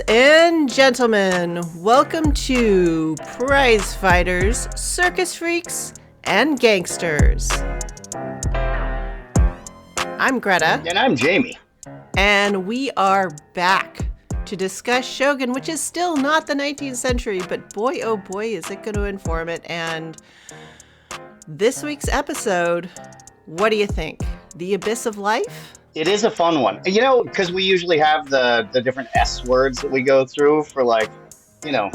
and gentlemen, welcome to Prizefighters, Circus Freaks, and Gangsters. I'm Greta. And I'm Jamie. And we are back to discuss Shogun, which is still not the 19th century, but boy, oh boy, is it going to inform it. And this week's episode, what do you think? The Abyss of Life? It is a fun one. You know, because we usually have the different S words that we go through for, like, you know,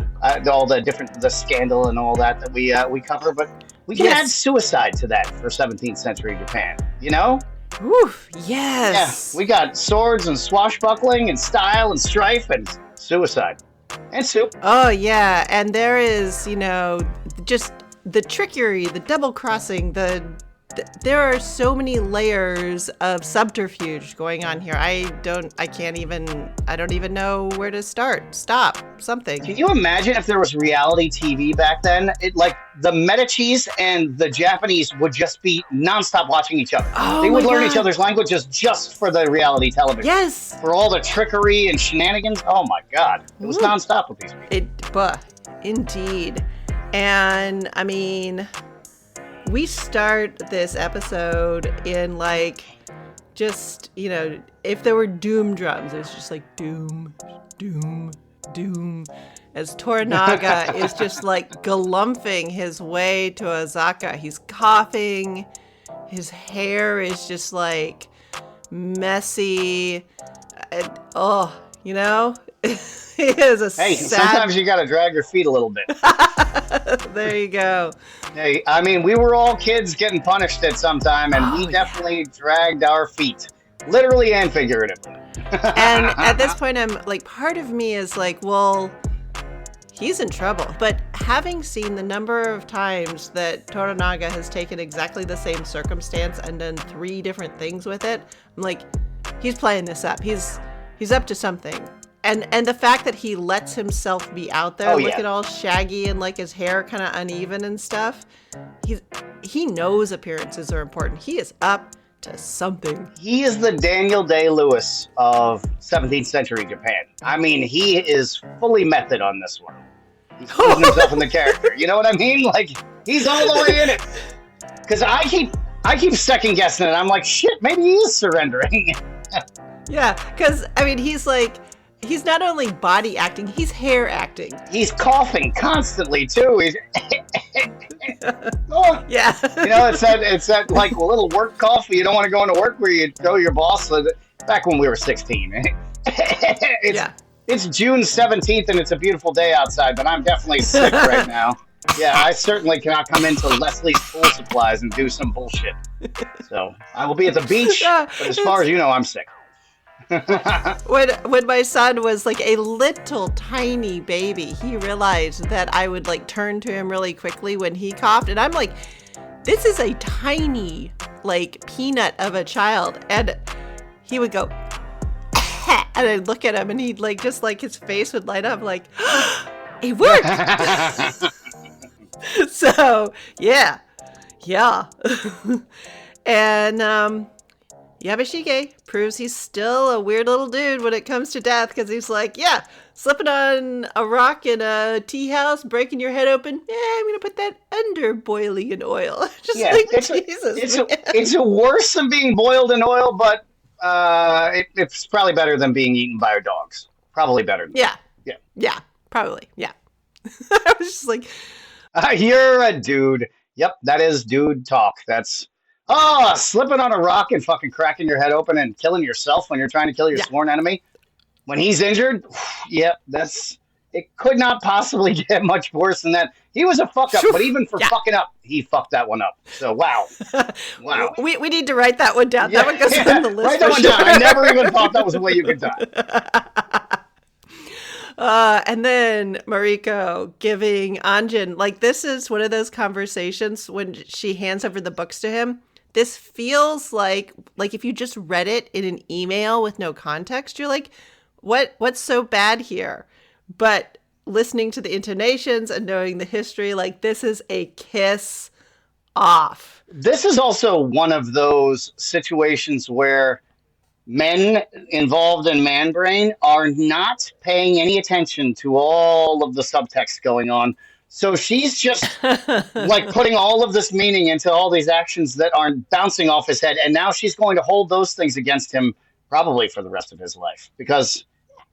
all the scandal and all that we cover, but we can add suicide to that for 17th century Japan, you know? Oof, yes. Yeah, we got swords and swashbuckling and style and strife and suicide. And soup. Oh, yeah, and there is, you know, just the trickery, the double-crossing, there are so many layers of subterfuge going on here. I don't even know where to start. Stop. Something. Can you imagine if there was reality TV back then? Like the Medicis and the Japanese would just be nonstop watching each other. Oh, they would learn each other's languages just for the reality television. Yes. For all the trickery and shenanigans. Oh my God. It was nonstop with these people. Indeed. And I mean, we start this episode in, like, just, you know, if there were doom drums, it's just like doom, doom, doom, as Toronaga is just like galumphing his way to Azaka. He's coughing, his hair is just like messy, you know? Sometimes you gotta drag your feet a little bit. There you go. Hey, I mean, we were all kids getting punished at some time, and we definitely dragged our feet, literally and figuratively. And at this point, I'm like, part of me is like, well, he's in trouble. But having seen the number of times that Toronaga has taken exactly the same circumstance and done 3 different things with it, I'm like, he's playing this up. He's up to something. And the fact that he lets himself be out there, looking all shaggy and like his hair kind of uneven and stuff, he knows appearances are important. He is up to something. He is the Daniel Day-Lewis of 17th century Japan. I mean, he is fully method on this one. He's putting himself in the character. You know what I mean? Like, he's all the way in it. Because I keep second guessing it. I'm like, shit, maybe he is surrendering. Yeah, because I mean, he's not only body acting, he's hair acting. He's coughing constantly too. Yeah. You know, it's that like little work cough. You don't want to go into work where you go to your boss. Back when we were 16. It's June 17th and it's a beautiful day outside, but I'm definitely sick right now. Yeah, I certainly cannot come into Leslie's Pool Supplies and do some bullshit. So I will be at the beach, but as far as you know, I'm sick. When my son was like a little tiny baby, he realized that I would like turn to him really quickly when he coughed, and I'm like, this is a tiny like peanut of a child, and he would go and I'd look at him and he'd like just like his face would light up like it worked. So yeah and Yabashige proves he's still a weird little dude when it comes to death, because he's like, slipping on a rock in a tea house, breaking your head open. Yeah, I'm going to put that under boiling in oil. It's worse than being boiled in oil, but it's probably better than being eaten by our dogs. Probably better. Yeah, probably. Yeah. I was just like, you're a dude. Yep, that is dude talk. That's... slipping on a rock and fucking cracking your head open and killing yourself when you're trying to kill your sworn enemy. When he's injured, it could not possibly get much worse than that. He was a fuck up, but even for fucking up, he fucked that one up. So, wow. We need to write that one down. That one goes on the list. Write that one down. I never even thought that was the way you could die. And then Mariko giving Anjin, like, this is one of those conversations when she hands over the books to him. This feels like if you just read it in an email with no context, you're like, what's so bad here? But listening to the intonations and knowing the history, like, this is a kiss off. This is also one of those situations where men involved in man brain are not paying any attention to all of the subtext going on. So she's just like putting all of this meaning into all these actions that aren't bouncing off his head. And now she's going to hold those things against him probably for the rest of his life because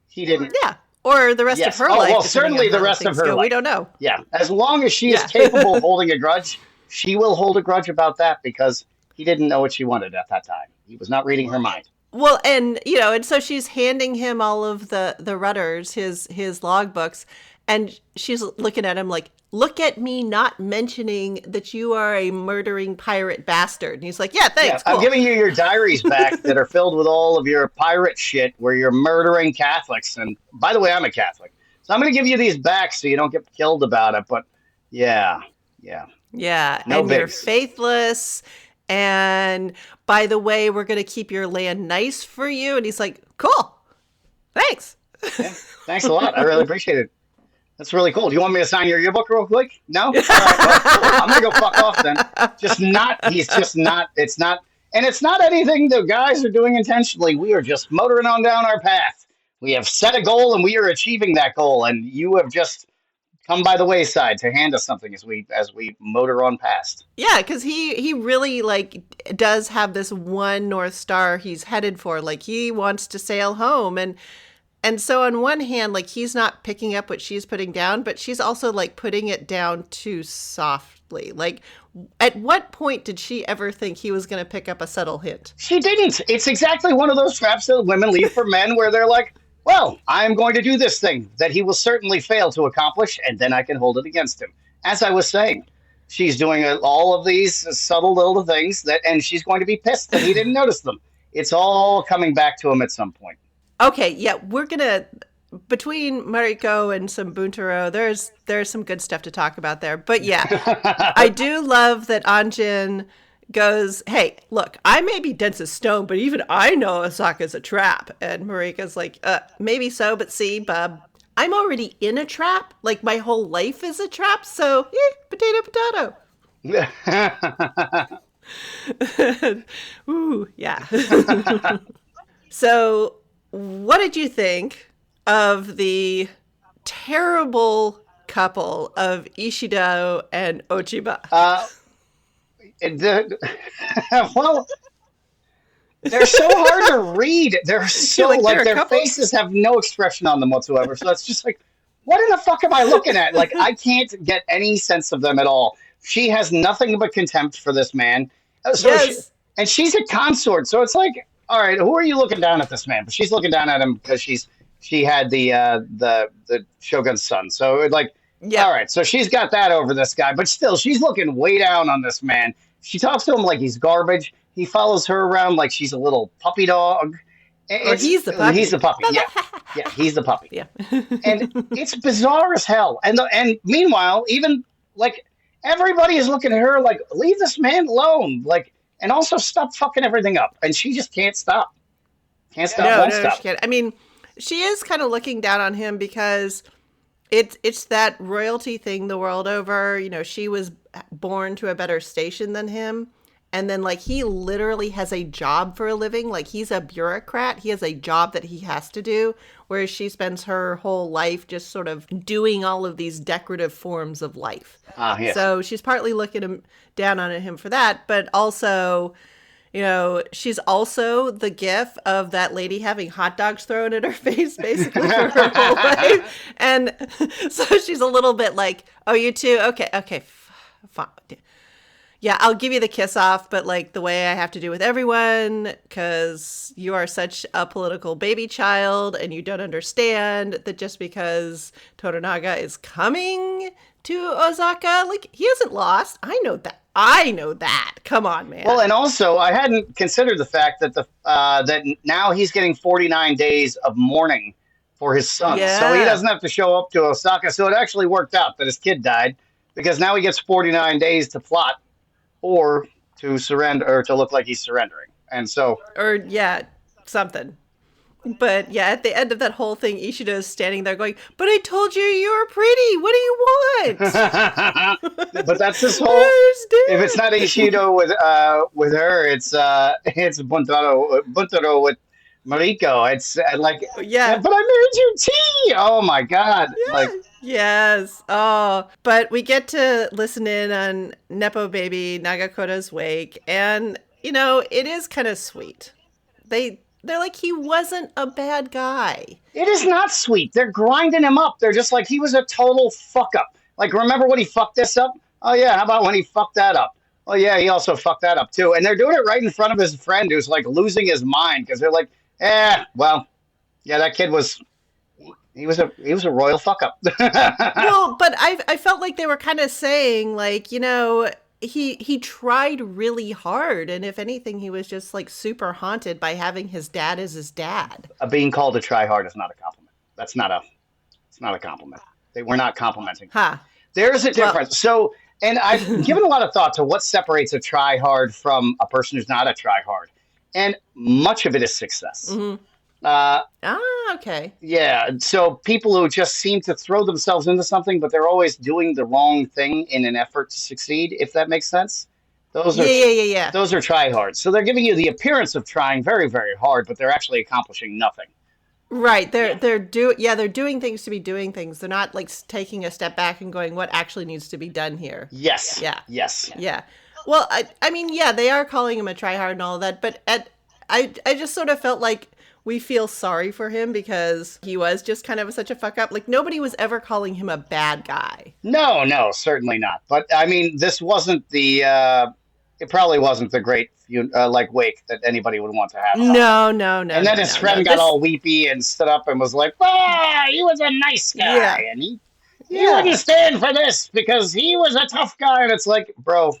he didn't. Yeah. Or the rest of her life. Well, certainly the rest of her life. We don't know. Yeah. As long as she is capable of holding a grudge, she will hold a grudge about that because he didn't know what she wanted at that time. He was not reading her mind. Well, and, and so she's handing him all of the rudders, his logbooks, and she's looking at him like, look at me not mentioning that you are a murdering pirate bastard. And he's like, yeah, thanks. Cool. I'm giving you your diaries back that are filled with all of your pirate shit where you're murdering Catholics. And by the way, I'm a Catholic. So I'm going to give you these back so you don't get killed about it. But yeah. Yeah. No and bigs. You're faithless. And by the way, we're going to keep your land nice for you. And he's like, cool. Thanks. Yeah, thanks a lot. I really appreciate it. That's really cool. Do you want me to sign your yearbook real quick? No? All right, well, cool. I'm going to go fuck off then. He's just not, it's not, and it's not anything the guys are doing intentionally. We are just motoring on down our path. We have set a goal and we are achieving that goal. And you have just come by the wayside to hand us something as we motor on past. Yeah, because he really does have this one North Star he's headed for. Like he wants to sail home. And so on one hand, he's not picking up what she's putting down, but she's also putting it down too softly. At what point did she ever think he was going to pick up a subtle hint? She didn't. It's exactly one of those traps that women leave for men where they're like, well, I'm going to do this thing that he will certainly fail to accomplish, and then I can hold it against him. As I was saying, she's doing all of these subtle little things and she's going to be pissed that he didn't notice them. It's all coming back to him at some point. Okay, yeah, we're gonna between Mariko and some Buntaro, there's some good stuff to talk about there. But yeah, I do love that Anjin goes, hey, look, I may be dense as stone, but even I know Osaka's a trap. And Mariko's like, maybe so, but see, bub, I'm already in a trap. My whole life is a trap, so potato. Ooh, yeah. So what did you think of the terrible couple of Ishido and Ochiba? Well, they're so hard to read. They're so their faces have no expression on them whatsoever. So it's just what in the fuck am I looking at? I can't get any sense of them at all. She has nothing but contempt for this man. So yes. And she's a consort. So it's all right, who are you looking down at this man? But she's looking down at him because she had the Shogun's son. So all right, so she's got that over this guy, but still, she's looking way down on this man. She talks to him like he's garbage. He follows her around like she's a little puppy dog. He's the puppy. He's the puppy. Yeah, he's the puppy. Yeah, and it's bizarre as hell. And meanwhile, even everybody is looking at her like, leave this man alone. And also stop fucking everything up. And she just can't stop. Can't stop, won't stop. She can't. I mean, she is kind of looking down on him because it's that royalty thing the world over. She was born to a better station than him. And then he literally has a job for a living. He's a bureaucrat. He has a job that he has to do, whereas she spends her whole life just sort of doing all of these decorative forms of life. Yes. So she's partly looking down on him for that, but also, she's also the gif of that lady having hot dogs thrown at her face basically for her whole life. And so she's a little bit oh, you too? Okay, fine. Yeah, I'll give you the kiss off, but the way I have to do with everyone, because you are such a political baby child and you don't understand that just because Toronaga is coming to Osaka, he hasn't lost. I know that. Come on, man. Well, and also I hadn't considered the fact that that now he's getting 49 days of mourning for his son. Yeah. So he doesn't have to show up to Osaka. So it actually worked out that his kid died because now he gets 49 days to plot or to surrender or to look like he's surrendering. And so something. But yeah, at the end of that whole thing, Ishido is standing there going, but I told you were pretty. What do you want? But that's his whole, if it's not Ishido with her, it's Buntaro Mariko. It's like, Yeah. but I made you tea. Oh my God. Yeah. Like, Yes. Oh, but we get to listen in on Nepo baby Nagakota's wake, and it is kind of sweet. They're like, he wasn't a bad guy. it is not sweet. They're grinding him up. They're just like, he was a total fuck up. Like, remember when he fucked this up? Oh yeah, how about when he fucked that up? Oh yeah, he also fucked that up too. And they're doing it right in front of his friend who's like losing his mind because they're like, well, yeah, that kid was he was a royal fuck up. Well, but I felt like they were kind of saying like, he tried really hard, and if anything, he was just like super haunted by having his dad as his dad. Being called a tryhard is not a compliment. It's not a compliment. They were not complimenting. Huh. There's a difference. So, and I've given a lot of thought to what separates a tryhard from a person who's not a tryhard, and much of it is success. Mm-hmm. Okay. Yeah. So people who just seem to throw themselves into something, but they're always doing the wrong thing in an effort to succeed, if that makes sense. Those are Yeah. Those are tryhards. So they're giving you the appearance of trying very, very hard, but they're actually accomplishing nothing. Right. They're doing things to be doing things. They're not like taking a step back and going, what actually needs to be done here? Yes. Yeah. Yes. Yeah. Well, I mean, yeah, they are calling him a tryhard and all of that, but I just sort of felt like we feel sorry for him because he was just kind of such a fuck up. Like, nobody was ever calling him a bad guy. No, certainly not. But I mean, this wasn't it probably wasn't the great wake that anybody would want to have. No. And then his friend got all weepy and stood up and was like, he was a nice guy. And he wouldn't stand for this because he was a tough guy. And it's like, bro,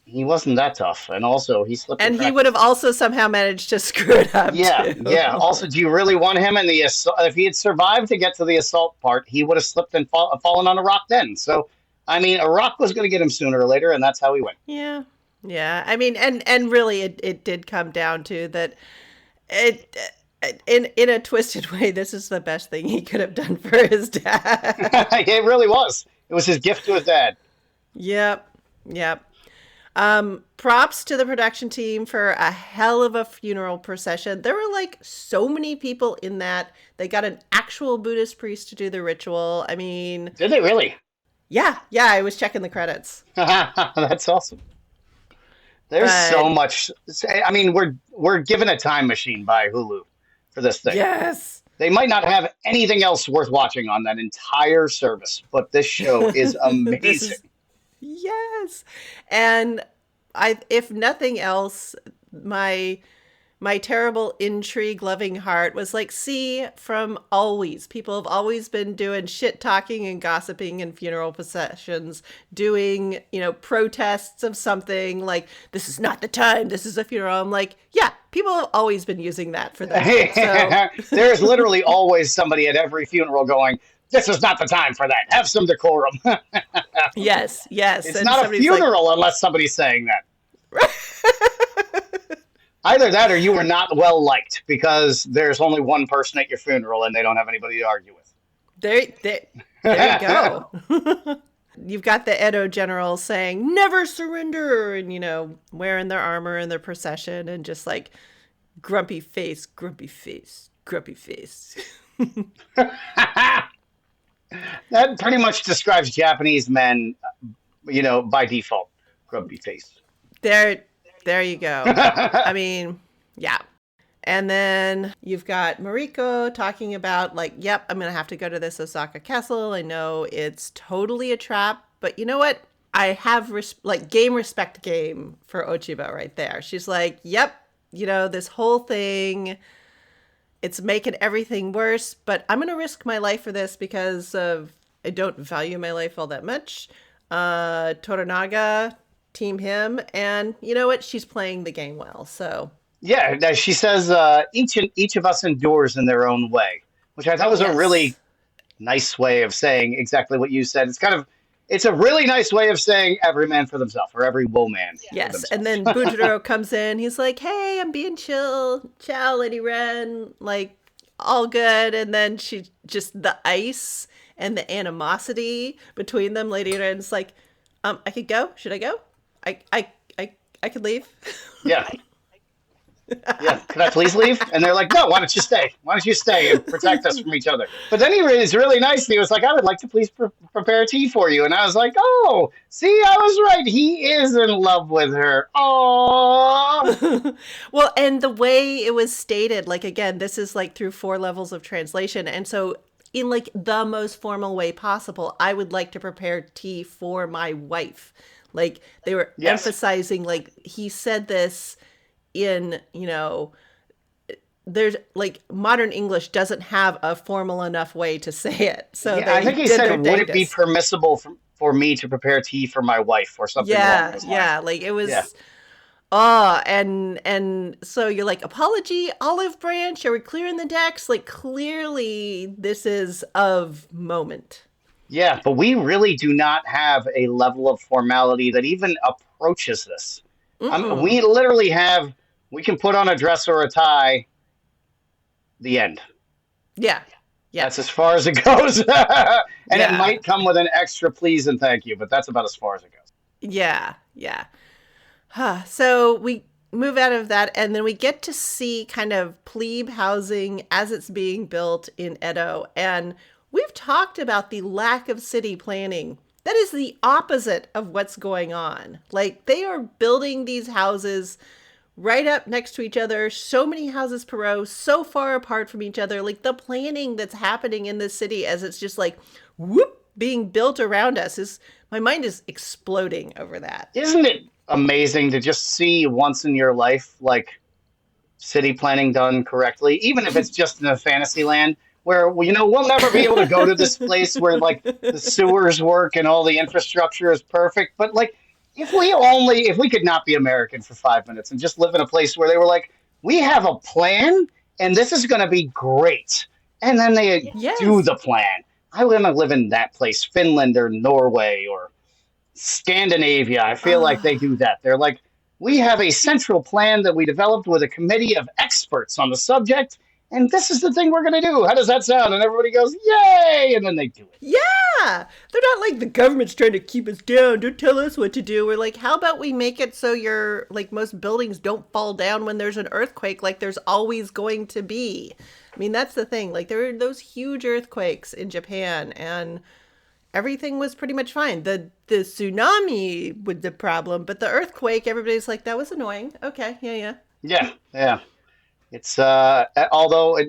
he wasn't that tough. And also, he slipped. And he would have also somehow managed to screw it up, too. Yeah. Also, do you really want him in the assault? If he had survived to get to the assault part, he would have slipped and fallen on a rock then. So, I mean, a rock was going to get him sooner or later, and that's how he went. Yeah. Yeah. I mean, and really, it did come down to that in a twisted way, this is the best thing he could have done for his dad. It really was. It was his gift to his dad. Yep. Props to the production team for a hell of a funeral procession. There were like so many people in that. They got an actual Buddhist priest to do the ritual. I mean, did they really? Yeah. I was checking the credits. That's awesome. There's so much. I mean, we're given a time machine by Hulu for this thing. Yes. They might not have anything else worth watching on that entire service, but this show is amazing. Yes. And if nothing else, my terrible intrigue loving heart was like, see, from always, people have always been doing shit talking and gossiping in funeral processions, doing, protests of something like, this is not the time, this is a funeral. I'm like, yeah, people have always been using that for that. So. There's literally always somebody at every funeral going, this is not the time for that. Have some decorum. Yes. It's and not a funeral unless somebody's saying that. Either that or you were not well liked because there's only one person at your funeral and they don't have anybody to argue with. There you go. You've got the Edo generals saying, never surrender, and, wearing their armor in their procession and just like, grumpy face, grumpy face, grumpy face. That pretty much describes Japanese men, by default. Grumpy face. There you go. I mean, yeah. And then you've got Mariko talking about like, yep, I'm going to have to go to this Osaka castle. I know it's totally a trap, but you know what? I have game respect game for Ochiba right there. She's like, yep, this whole thing, it's making everything worse, but I'm going to risk my life for this because I don't value my life all that much. Toronaga, team him, and you know what? She's playing the game well, so. Yeah, she says each of us endures in their own way, which I thought was a really nice way of saying exactly what you said. It's a really nice way of saying every man for themselves, or every woman. Yes, and then Bujiro comes in. He's like, hey, I'm being chill. Ciao, Lady Ren. Like, all good. And then the ice and the animosity between them. Lady Ren's like, I could go. Should I go? I could leave. Yeah. Yeah, could I please leave? And they're like, no, why don't you stay? Why don't you stay and protect us from each other? But then he was really nice. He was like, I would like to please prepare tea for you. And I was like, oh, see, I was right. He is in love with her. Oh. Well, and the way it was stated, like, again, this is like through 4 levels of translation. And so in like the most formal way possible, I would like to prepare tea for my wife. Like they were emphasizing, like he said this in, there's like modern English doesn't have a formal enough way to say it. So I think he said, would it be permissible for me to prepare tea for my wife or something? Yeah. Like it was, and so you're like, apology, olive branch, are we clearing the decks? Like clearly this is of moment. Yeah, but we really do not have a level of formality that even approaches this. We literally have, we can put on a dress or a tie, the end. Yeah. That's as far as it goes. And it might come with an extra please and thank you, but that's about as far as it goes. Yeah. So we move out of that, and then we get to see kind of plebe housing as it's being built in Edo. And we've talked about the lack of city planning. That is the opposite of what's going on. Like they are building these houses right up next to each other, so many houses per row, so far apart from each other. Like the planning that's happening in this city as it's just like whoop being built around us is, my mind is exploding over that. Isn't it amazing to just see once in your life like city planning done correctly, even if it's just in a fantasy land where we'll never be able to go to this place where like the sewers work and all the infrastructure is perfect, but like if we could not be American for 5 minutes and just live in a place where they were like, we have a plan and this is going to be great, and then they do the plan. I want to live in that place, Finland or Norway or Scandinavia. I feel like they do that. They're like, we have a central plan that we developed with a committee of experts on the subject, and this is the thing we're going to do. How does that sound? And everybody goes, yay! And then they do it. Yeah! They're not like, the government's trying to keep us down. Don't tell us what to do. We're like, how about we make it so like most buildings don't fall down when there's an earthquake like there's always going to be. I mean, that's the thing. Like, there were those huge earthquakes in Japan, and everything was pretty much fine. The tsunami was the problem, but the earthquake, everybody's like, that was annoying. Okay, Yeah. It's although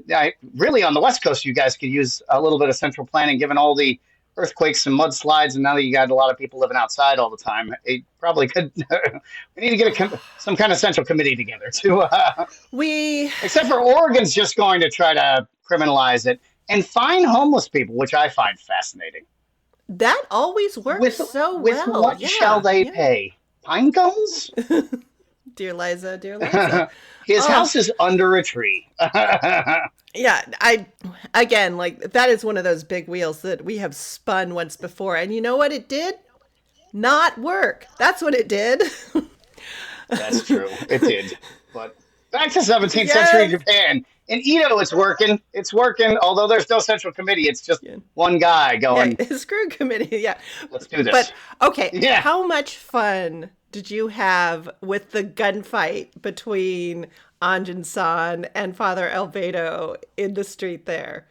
really on the West Coast, you guys could use a little bit of central planning, given all the earthquakes and mudslides, and now that you got a lot of people living outside all the time, it probably could. We need to get some kind of central committee together to. Except for Oregon's just going to try to criminalize it and fine homeless people, which I find fascinating. That always works so well. With what shall they pay? Pine cones? Dear Liza. His house is under a tree. Yeah, again, like, that is one of those big wheels that we have spun once before. And you know what it did? Not work. That's what it did. That's true. It did. But back to 17th century Japan. In Edo, it's working. It's working. Although there's no central committee, it's just one guy going. Yeah, screw committee. Yeah. Let's do this. But okay, how much fun did you have with the gunfight between Anjin-san and Father Albedo in the street there?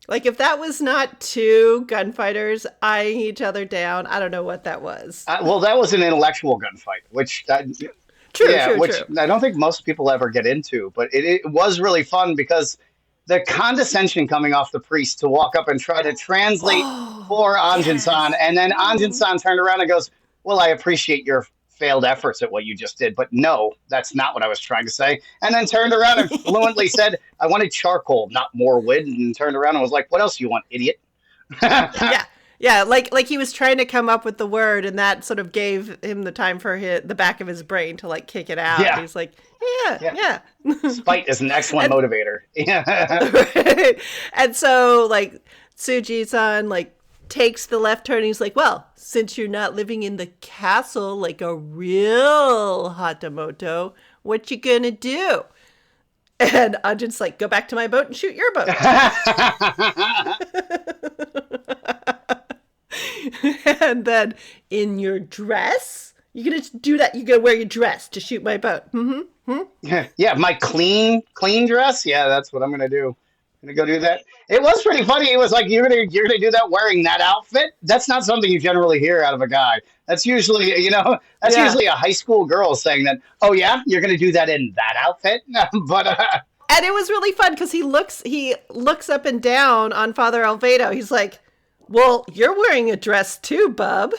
Like, if that was not 2 gunfighters eyeing each other down, I don't know what that was. Well, that was an intellectual gunfight, which. True. I don't think most people ever get into, but it was really fun because the condescension coming off the priest to walk up and try to translate for Anjin-san, and then Anjin-san turned around and goes, well, I appreciate your failed efforts at what you just did, but no, that's not what I was trying to say. And then turned around and fluently said, I wanted charcoal, not more wood, and turned around and was like, what else do you want, idiot? Yeah, like he was trying to come up with the word, and that sort of gave him the time for the back of his brain to like kick it out. Yeah. He's like, yeah. Spite is an excellent motivator. Yeah. Right. And so like Tsuji-san like takes the left turn, and he's like, well, since you're not living in the castle like a real Hatamoto, what you gonna do? And Anjin's like, go back to my boat and shoot your boat. And then, in your dress? You're going to do that? You're going to wear your dress to shoot my boat? Mm-hmm. Yeah, my clean dress. Yeah, that's what I'm gonna do. I'm gonna go do that. It was pretty funny. It was like you're gonna do that wearing that outfit. That's not something you generally hear out of a guy. That's usually that's Yeah. usually a high school girl saying that. Oh yeah, you're gonna do that in that outfit. But And it was really fun because he looks up and down on Father Alvedo. He's like, "Well, you're wearing a dress too, bub."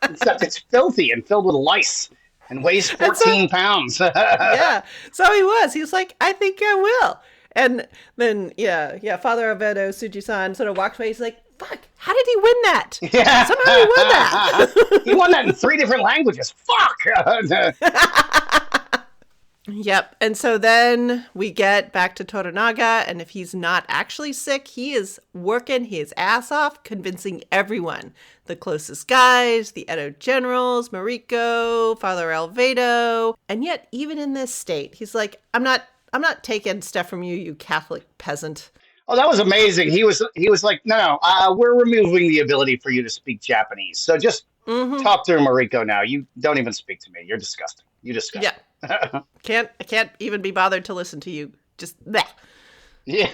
except it's filthy and filled with lice and weighs 14 pounds. Yeah. So he was. He was like, "I think I will." And then Father Alvedo, Tsuji-san, sort of walked away. He's like, "Fuck, how did he win that?" Yeah. Somehow he won that. He won that in 3 different languages. Fuck. Yep. And so then we get back to Toronaga, and if he's not actually sick, he is working his ass off, convincing everyone. The closest guys, the Edo generals, Mariko, Father Alvedo. And yet, even in this state, he's like, I'm not taking stuff from you, you Catholic peasant. Oh, that was amazing. He was like, no, we're removing the ability for you to speak Japanese. So just talk through Mariko now. You don't even speak to me. You're disgusting. You disgusting. Yeah. I can't even be bothered to listen to you. Just bleh. Yeah.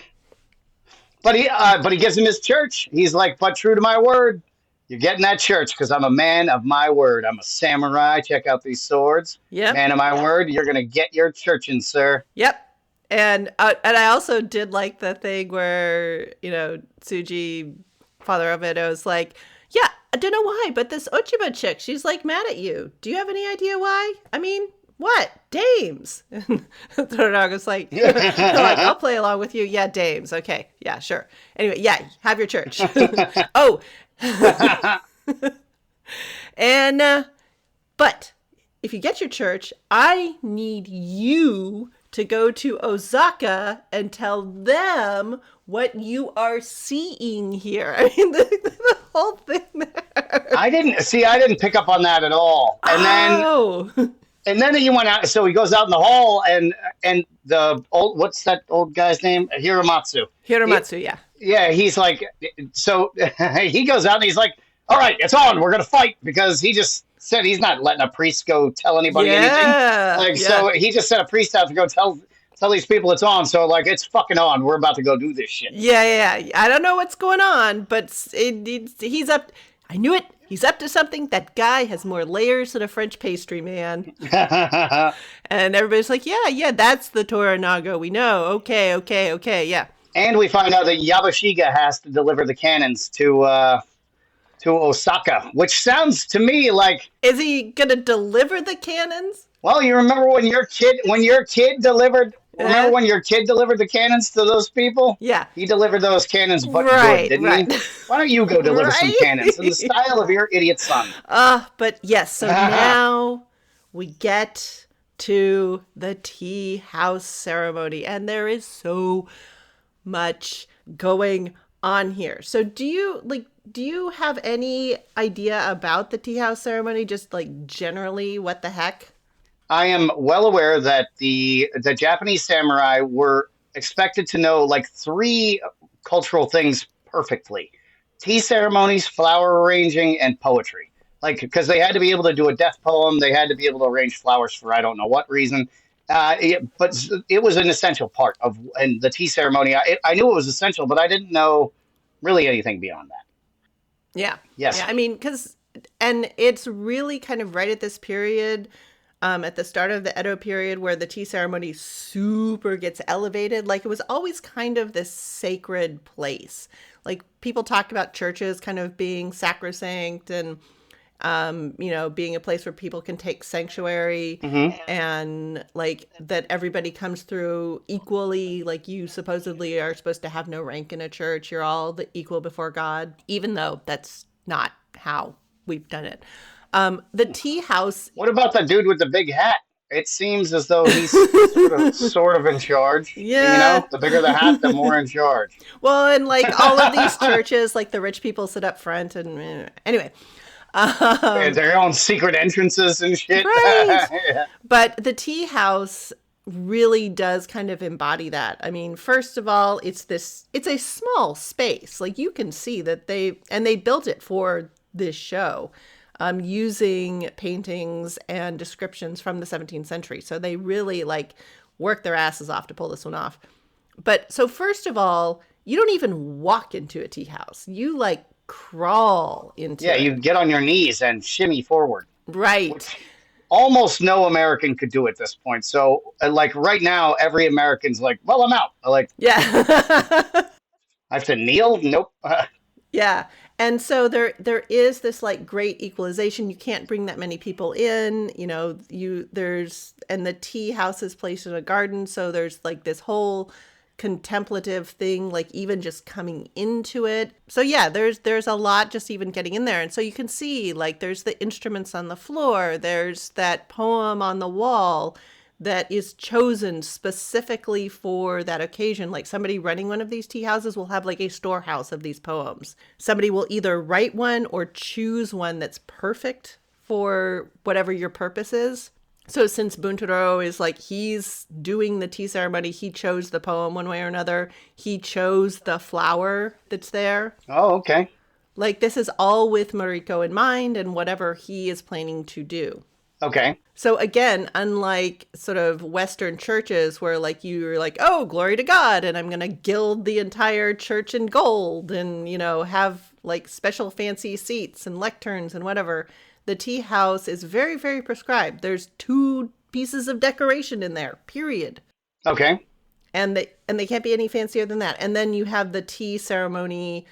But he gives him his church. He's like, but true to my word, you're getting that church because I'm a man of my word. I'm a samurai. Check out these swords. Yeah. Man of my word, you're gonna get your church in, sir. Yep. And I also did like the thing where, Tsuji, Father Alvedo, is like, yeah, I don't know why, but this Ochiba chick, she's like mad at you. Do you have any idea why? I mean, what? Dames. And Toronaga's like, I'll play along with you. Yeah, dames. Okay. Yeah, sure. Anyway, yeah, have your church. Oh. And, but if you get your church, I need you to go to Osaka and tell them what you are seeing here. I mean, the whole thing there. I didn't pick up on that at all. And then he went out. So he goes out in the hall, and the old, what's that old guy's name? Hiramatsu. Yeah. Yeah, he's like, so he goes out and he's like, all right, it's on. We're gonna fight because he just said he's not letting a priest go tell anybody anything. So he just sent a priest out to go tell these people it's on. So like, it's fucking on. We're about to go do this shit. Yeah. I don't know what's going on, but he's up. I knew it. He's up to something. That guy has more layers than a French pastry man. And everybody's like, yeah, that's the Toronaga we know. Okay, yeah. And we find out that Yabashiga has to deliver the cannons to Osaka, which sounds to me like... Is he going to deliver the cannons? Well, you remember when your kid delivered... Remember when your kid delivered the cannons to those people? Yeah. He delivered those cannons, but good, didn't he? Why don't you go deliver some cannons in the style of your idiot son? But yes, so now we get to the tea house ceremony, and there is so much going on here. So do you have any idea about the tea house ceremony? Just like generally, what the heck? I am well aware that the Japanese samurai were expected to know like 3 cultural things perfectly: tea ceremonies, flower arranging, and poetry. Like, because they had to be able to do a death poem, they had to be able to arrange flowers for I don't know what reason. But it was an essential part of and the tea ceremony. I knew it was essential, but I didn't know really anything beyond that. Yeah. Yes. Yeah, I mean, and it's really kind of right at this period. At the start of the Edo period where the tea ceremony super gets elevated. Like, it was always kind of this sacred place. Like, people talk about churches kind of being sacrosanct and, being a place where people can take sanctuary and like that everybody comes through equally. Like, you supposedly are supposed to have no rank in a church. You're all the equal before God, even though that's not how we've done it. The tea house. What about the dude with the big hat? It seems as though he's sort of in charge. Yeah. The bigger the hat, the more in charge. Well, and like all of these churches, like the rich people sit up front and anyway. And their own secret entrances and shit. Right. Yeah. But the tea house really does kind of embody that. I mean, first of all, it's a small space. Like, you can see that they built it for this show. using paintings and descriptions from the 17th century. So they really like work their asses off to pull this one off. But so first of all, you don't even walk into a tea house. You like crawl into it. You get on your knees and shimmy forward. Right. Which almost no American could do at this point. So like right now, every American's like, well, I'm out. Yeah. I have to kneel? Nope. Yeah. And so there is this like great equalization. You can't bring that many people in, and the tea house is placed in a garden. So there's like this whole contemplative thing, like even just coming into it. So yeah, there's a lot just even getting in there. And so you can see like there's the instruments on the floor. There's that poem on the wall that is chosen specifically for that occasion. Like somebody running one of these tea houses will have like a storehouse of these poems. Somebody will either write one or choose one that's perfect for whatever your purpose is. So since Buntaro is like, he's doing the tea ceremony, he chose the poem one way or another. He chose the flower that's there. Oh, okay. Like this is all with Mariko in mind and whatever he is planning to do. Okay. So again, unlike sort of Western churches where like you're like, oh, glory to God, and I'm going to gild the entire church in gold and, have like special fancy seats and lecterns and whatever. The tea house is very, very prescribed. There's 2 pieces of decoration in there, period. Okay. And they can't be any fancier than that. And then you have the tea ceremony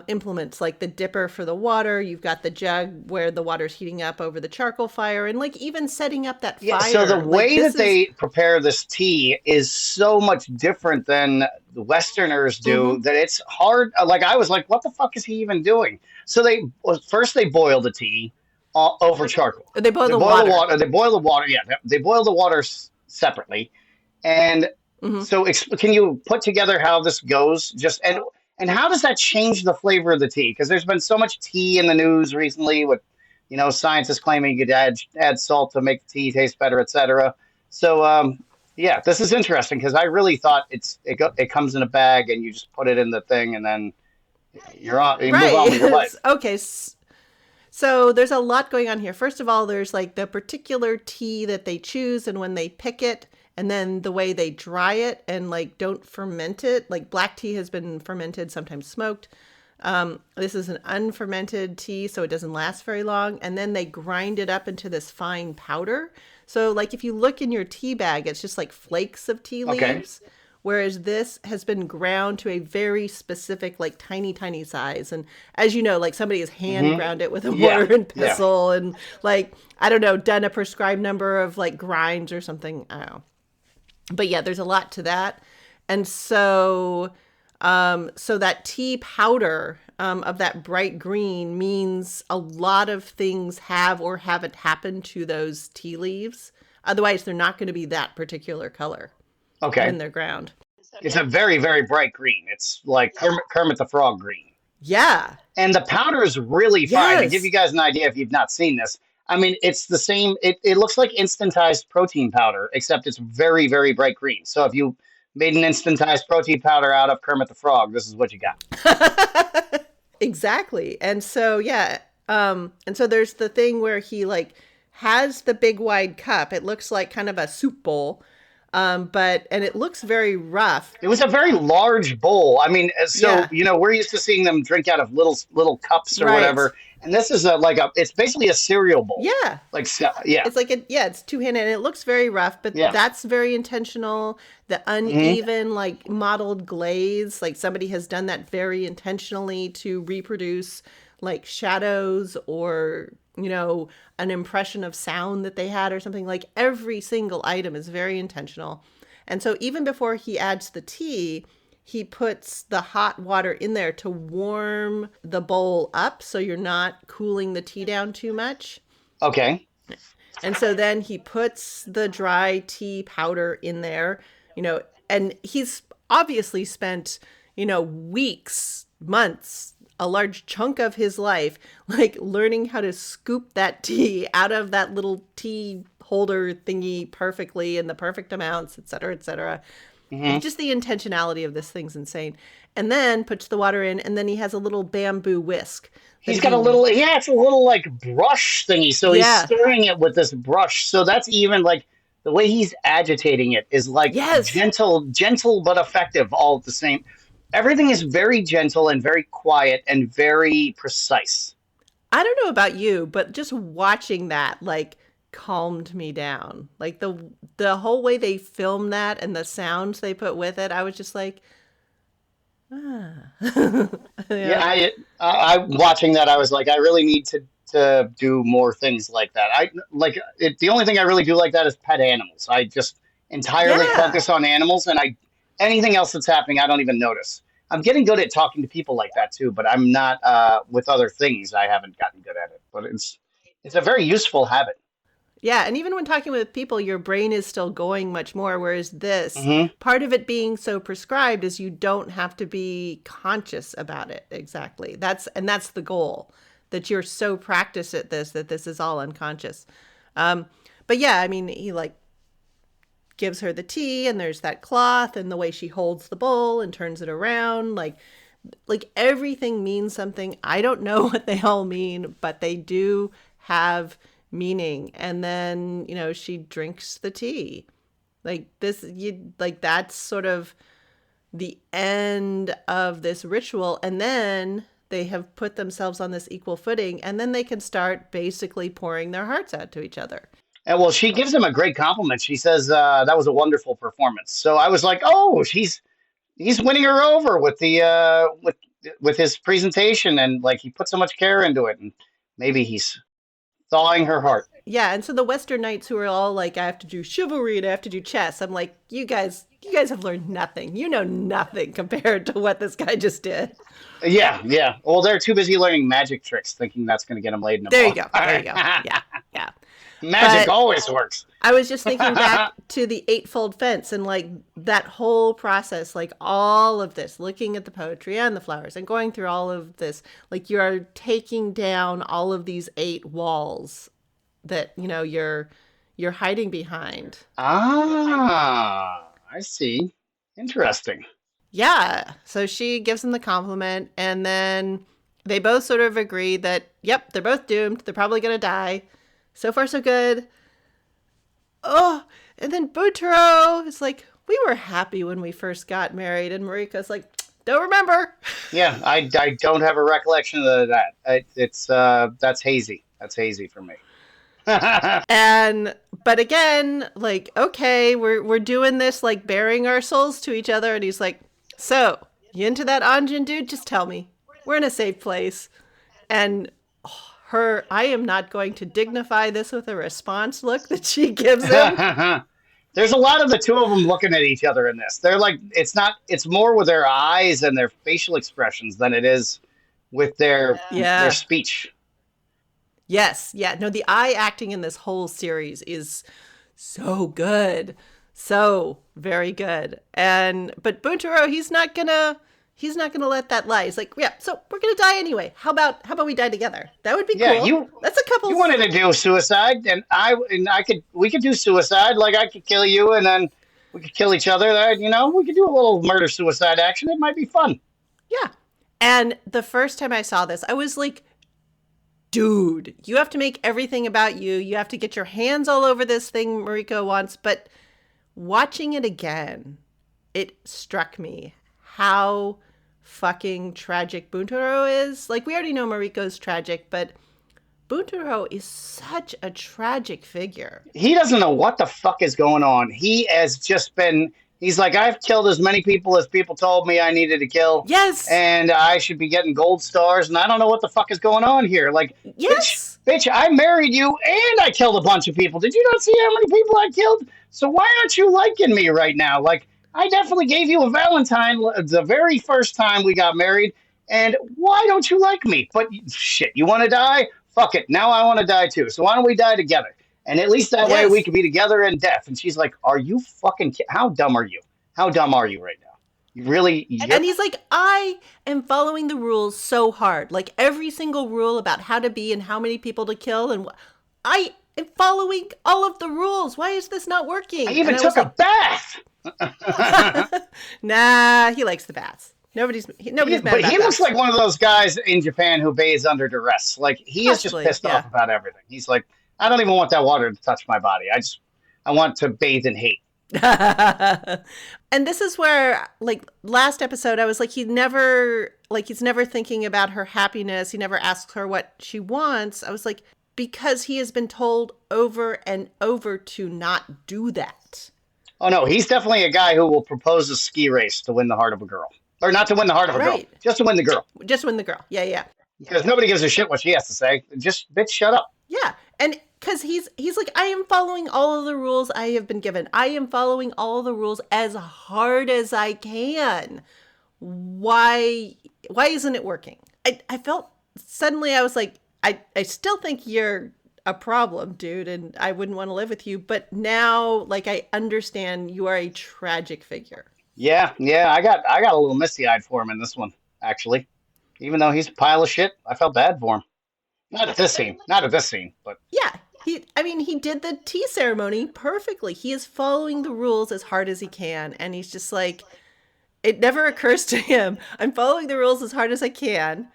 implements, like the dipper for the water. You've got the jug where the water's heating up over the charcoal fire, and like even setting up that fire. So the way that they prepare this tea is so much different than the Westerners do that it's hard. Like I was like, what the fuck is he even doing? So they boil the tea over charcoal. They boil the water. They boil the water. Yeah, they boil the water separately. And so can you put together how this goes? And how does that change the flavor of the tea? Because there's been so much tea in the news recently with, scientists claiming you could add salt to make the tea taste better, etc. So, this is interesting because I really thought it comes in a bag and you just put it in the thing and then you move on with your life. Okay. So there's a lot going on here. First of all, there's like the particular tea that they choose and when they pick it, and then the way they dry it and like don't ferment it. Like black tea has been fermented, sometimes smoked. This is an unfermented tea, so it doesn't last very long. And then they grind it up into this fine powder. So like if you look in your tea bag, it's just like flakes of tea leaves. Whereas this has been ground to a very specific, like tiny, tiny size. And as you know, like somebody has hand ground it with a mortar and pestle and like, I don't know, done a prescribed number of like grinds or something. I don't know. But yeah, there's a lot to that. And so, so that tea powder of that bright green means a lot of things have or haven't happened to those tea leaves. Otherwise, they're not going to be that particular color. Okay. When they're ground. It's a very, very bright green. It's like Kermit the Frog green. Yeah. And the powder is really fine. To give you guys an idea, if you've not seen this, I mean, it's the same. It looks like instantized protein powder, except it's very, very bright green. So if you made an instantized protein powder out of Kermit the Frog, this is what you got. Exactly. And so, yeah. And so there's the thing where he like has the big wide cup. It looks like kind of a soup bowl. And it looks very rough. It was a very large bowl. I mean, we're used to seeing them drink out of little cups or whatever. And this is it's basically a cereal bowl. Yeah. It's like it's two-handed and it looks very rough, but that's very intentional. The uneven, like mottled glaze, like somebody has done that very intentionally to reproduce like shadows or, an impression of sound that they had or something. Like every single item is very intentional. And so even before he adds the tea, he puts the hot water in there to warm the bowl up so you're not cooling the tea down too much. Okay. And so then he puts the dry tea powder in there, and he's obviously spent, weeks, months, a large chunk of his life, like learning how to scoop that tea out of that little tea holder thingy perfectly in the perfect amounts, et cetera, et cetera. Just the intentionality of this thing's insane. and then puts the water in, and then he has a little bamboo whisk. He's got a little, it's a little like brush thingy. So he's stirring it with this brush. So that's even like the way he's agitating it is like gentle but effective all at the same. Everything is very gentle and very quiet and very precise. I don't know about you, but just watching that like calmed me down. Like the whole way they filmed that and the sounds they put with it, I was just like, I watching that, I was like, I really need to do more things like that. The only thing I really do like that is pet animals. I just entirely focus on animals, and anything else that's happening, I don't even notice. I'm getting good at talking to people like that too, but I'm not with other things. I haven't gotten good at it, but it's a very useful habit. Yeah, and even when talking with people, your brain is still going much more, whereas this, part of it being so prescribed is you don't have to be conscious about it. Exactly. That's the goal, that you're so practiced at this that this is all unconscious. But yeah, I mean, he like gives her the tea, and there's that cloth and the way she holds the bowl and turns it around. Like everything means something. I don't know what they all mean, but they do have meaning. And then, she drinks the tea. That's sort of the end of this ritual. And then they have put themselves on this equal footing, and then they can start basically pouring their hearts out to each other. And well, she gives him a great compliment. She says, that was a wonderful performance. So I was like, oh, he's winning her over with the, with his presentation, and like, he put so much care into it, and maybe he's thawing her heart. Yeah, and so the Western knights who are all like, I have to do chivalry and I have to do chess. I'm like, you guys have learned nothing. You know nothing compared to what this guy just did. Yeah. Well, they're too busy learning magic tricks, thinking that's going to get them laid in a There you go. Yeah. Magic always works. I was just thinking back to the Eightfold Fence and like that whole process, like all of this, looking at the poetry and the flowers and going through all of this, like you are taking down all of these 8 walls that, you're hiding behind. I see. Interesting. Yeah. So she gives him the compliment, and then they both sort of agree that, yep, they're both doomed. They're probably going to die. So far, so good. Oh, and then Butaro is like, we were happy when we first got married. And Mariko's like, don't remember. Yeah, I don't have a recollection of that. That's hazy. That's hazy for me. But again, like, okay, we're doing this, like, bearing our souls to each other. And he's like, so, you into that Anjin dude? Just tell me. We're in a safe place. And I am not going to dignify this with a response look that she gives him. There's a lot of the two of them looking at each other in this. They're like, it's more with their eyes and their facial expressions than it is with their speech. Yes. Yeah. No, the eye acting in this whole series so good. So very good. But Buntaro, he's not gonna let that lie. He's like, yeah, so we're gonna die anyway. How about we die together? That would be cool. That's a couple. You wanted to do suicide, and we could do suicide. Like, I could kill you, and then we could kill each other. We could do a little murder suicide action. It might be fun. Yeah. And the first time I saw this, I was like, dude, you have to make everything about you. You have to get your hands all over this thing Mariko wants. But watching it again, it struck me how fucking tragic Buntaro is. Like, we already know Mariko's tragic, but Buntaro is such a tragic figure. He doesn't know what the fuck is going on. He has just been... He's like, I've killed as many people as people told me I needed to kill. Yes. And I should be getting gold stars, and I don't know what the fuck is going on here. Like, yes. Bitch, I married you, and I killed a bunch of people. Did you not see how many people I killed? So why aren't you liking me right now? Like, I definitely gave you a Valentine the very first time we got married, and why don't you like me? But shit, you want to die? Fuck it. Now I want to die too. So why don't we die together? And at least that way we could be together in death. And she's like, are you fucking how dumb are you? How dumb are you right now? You really... And he's like, I am following the rules so hard. Like, every single rule about how to be and how many people to kill. And I am following all of the rules. Why is this not working? I even took a bath. Nah, he likes the baths. Nobody's mad about But he that. looks like one of those guys in Japan who bathes under duress. Like, he is just pissed off about everything. He's like, I don't even want that water to touch my body. I want to bathe in hate. And this is where, like, last episode, I was like, he's never thinking about her happiness. He never asks her what she wants. I was like, because he has been told over and over to not do that. Oh, no, he's definitely a guy who will propose a ski race to win the heart of a girl. Or not to win the heart of a girl, just to win the girl. Just win the girl. Yeah. Because nobody gives a shit what she has to say. Just, bitch, shut up. Yeah. And because he's like, I am following all of the rules I have been given. I am following all the rules as hard as I can. Why isn't it working? I felt suddenly I was like, I still think you're a problem, dude, and I wouldn't want to live with you. But now, like, I understand you are a tragic figure. Yeah, I got a little misty-eyed for him in this one, actually. Even though he's a pile of shit, I felt bad for him. Not at this scene, but yeah, he did the tea ceremony perfectly. He is following the rules as hard as he can, and he's just like, it never occurs to him, I'm following the rules as hard as I can,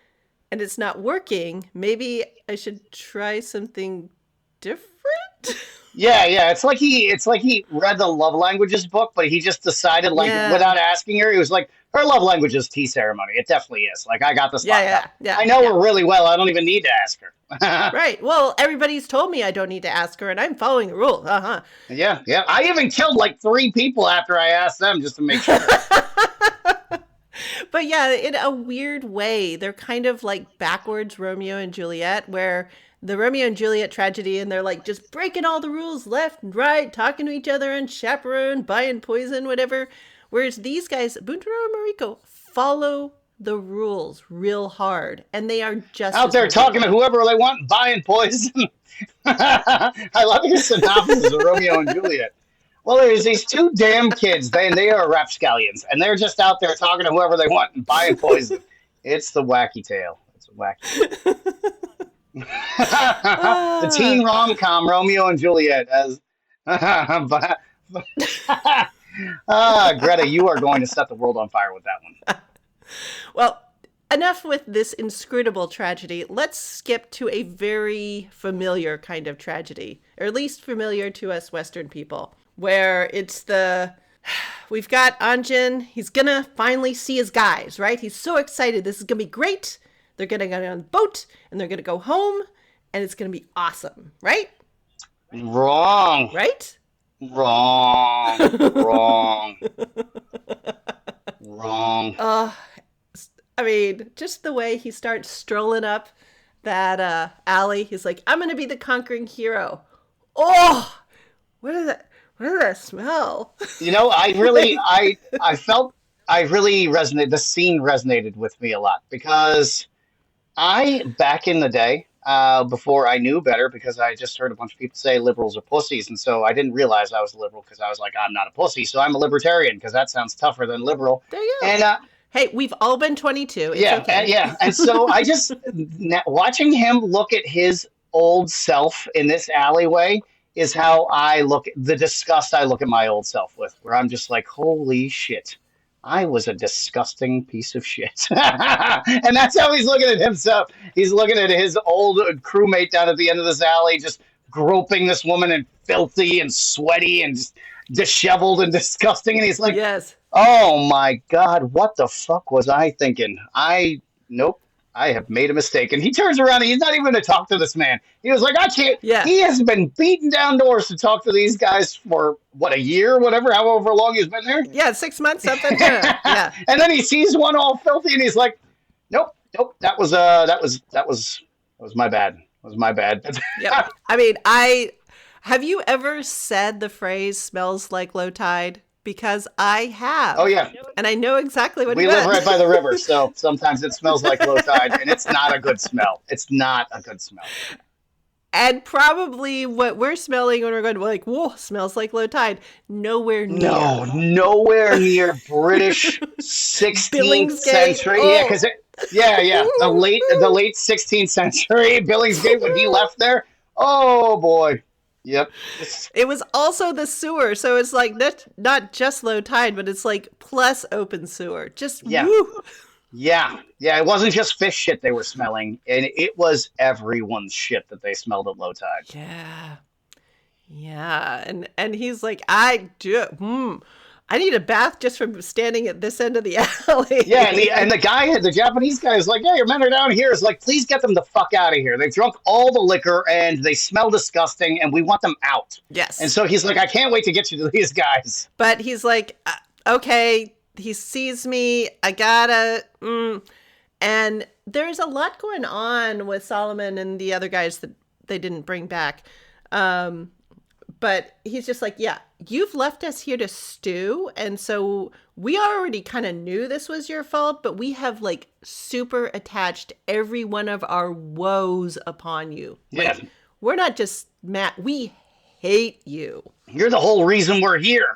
and it's not working. Maybe I should try something different. Yeah. It's like he read the love languages book, but he just decided, like, without asking her, he was like, her love language is tea ceremony. It definitely is. Like, I got this locked up. I know her really well. I don't even need to ask her. Right. Well, everybody's told me I don't need to ask her, and I'm following the rules. Yeah. I even killed like 3 people after I asked them just to make sure. But yeah, in a weird way, they're kind of like backwards Romeo and Juliet, where the Romeo and Juliet tragedy, and they're like just breaking all the rules left and right, talking to each other and chaperone, buying poison, whatever. Whereas these guys, Buntaro and Mariko, follow the rules real hard, and they are just out there talking to whoever they want, buying poison. I love your synopsis of Romeo and Juliet. Well, there's these 2 damn kids, they are rapscallions, and they're just out there talking to whoever they want and buying poison. It's the wacky tale. It's a wacky the teen rom-com Romeo and Juliet as Greta, you are going to set the world on fire with that one. Well, enough with this inscrutable tragedy. Let's skip to a very familiar kind of tragedy, or at least familiar to us Western people, where we've got Anjin. He's gonna finally see his guys, right? He's so excited. This is gonna be great. They're gonna get on the boat and they're gonna go home, and it's gonna be awesome, right? Wrong. Right? Wrong. I mean, just the way he starts strolling up that alley. He's like, I'm gonna be the conquering hero. Oh, what is that smell? You know, I really resonated. The scene resonated with me a lot because back in the day, before I knew better, because I just heard a bunch of people say liberals are pussies, and so I didn't realize I was a liberal because I was like, I'm not a pussy, so I'm a libertarian because that sounds tougher than liberal. There you go. And hey, we've all been 22. It's okay. And so I just watching him look at his old self in this alleyway is how I look, the disgust I look at my old self with, where I'm just like, holy shit, I was a disgusting piece of shit. And that's how he's looking at himself. He's looking at his old crewmate down at the end of this alley, just groping this woman and filthy and sweaty and just disheveled and disgusting. And he's like, yes. Oh my God, what the fuck was I thinking? Nope. I have made a mistake. And he turns around and he's not even going to talk to this man. He was like, I can't. Yeah. He has been beating down doors to talk to these guys for, what, a year, whatever, however long he's been there? Yeah, 6 months, something. Yeah. And then he sees one all filthy and he's like, nope, that was my bad. That was my bad. Yeah. I mean, have you ever said the phrase smells like low tide? Because I have. Oh, yeah. And I know exactly what we live right by the river, so sometimes it smells like low tide, and it's not a good smell. It's not a good smell. And probably what we're smelling when we're going, like, whoa, smells like low tide. Nowhere near. No, nowhere near British 16th century. Oh. Yeah, because the late 16th century Billingsgate when he left there. Oh boy. Yep. It was also the sewer, so it's like not just low tide, but it's like plus open sewer. Just woo. Yeah. It wasn't just fish shit they were smelling, and it was everyone's shit that they smelled at low tide. Yeah. And he's like, I need a bath just from standing at this end of the alley. Yeah, and the Japanese guy is like, yeah, your men are down here. It's like, please get them the fuck out of here. They've drunk all the liquor and they smell disgusting and we want them out. Yes. And so he's like, I can't wait to get you to these guys. But he's like, okay, he sees me. I gotta. And there's a lot going on with Solomon and the other guys that they didn't bring back. But he's just like, yeah, you've left us here to stew. And so we already kind of knew this was your fault, but we have like super attached every one of our woes upon you. Yeah. Like, we're not just mad. We hate you. You're the whole reason we're here.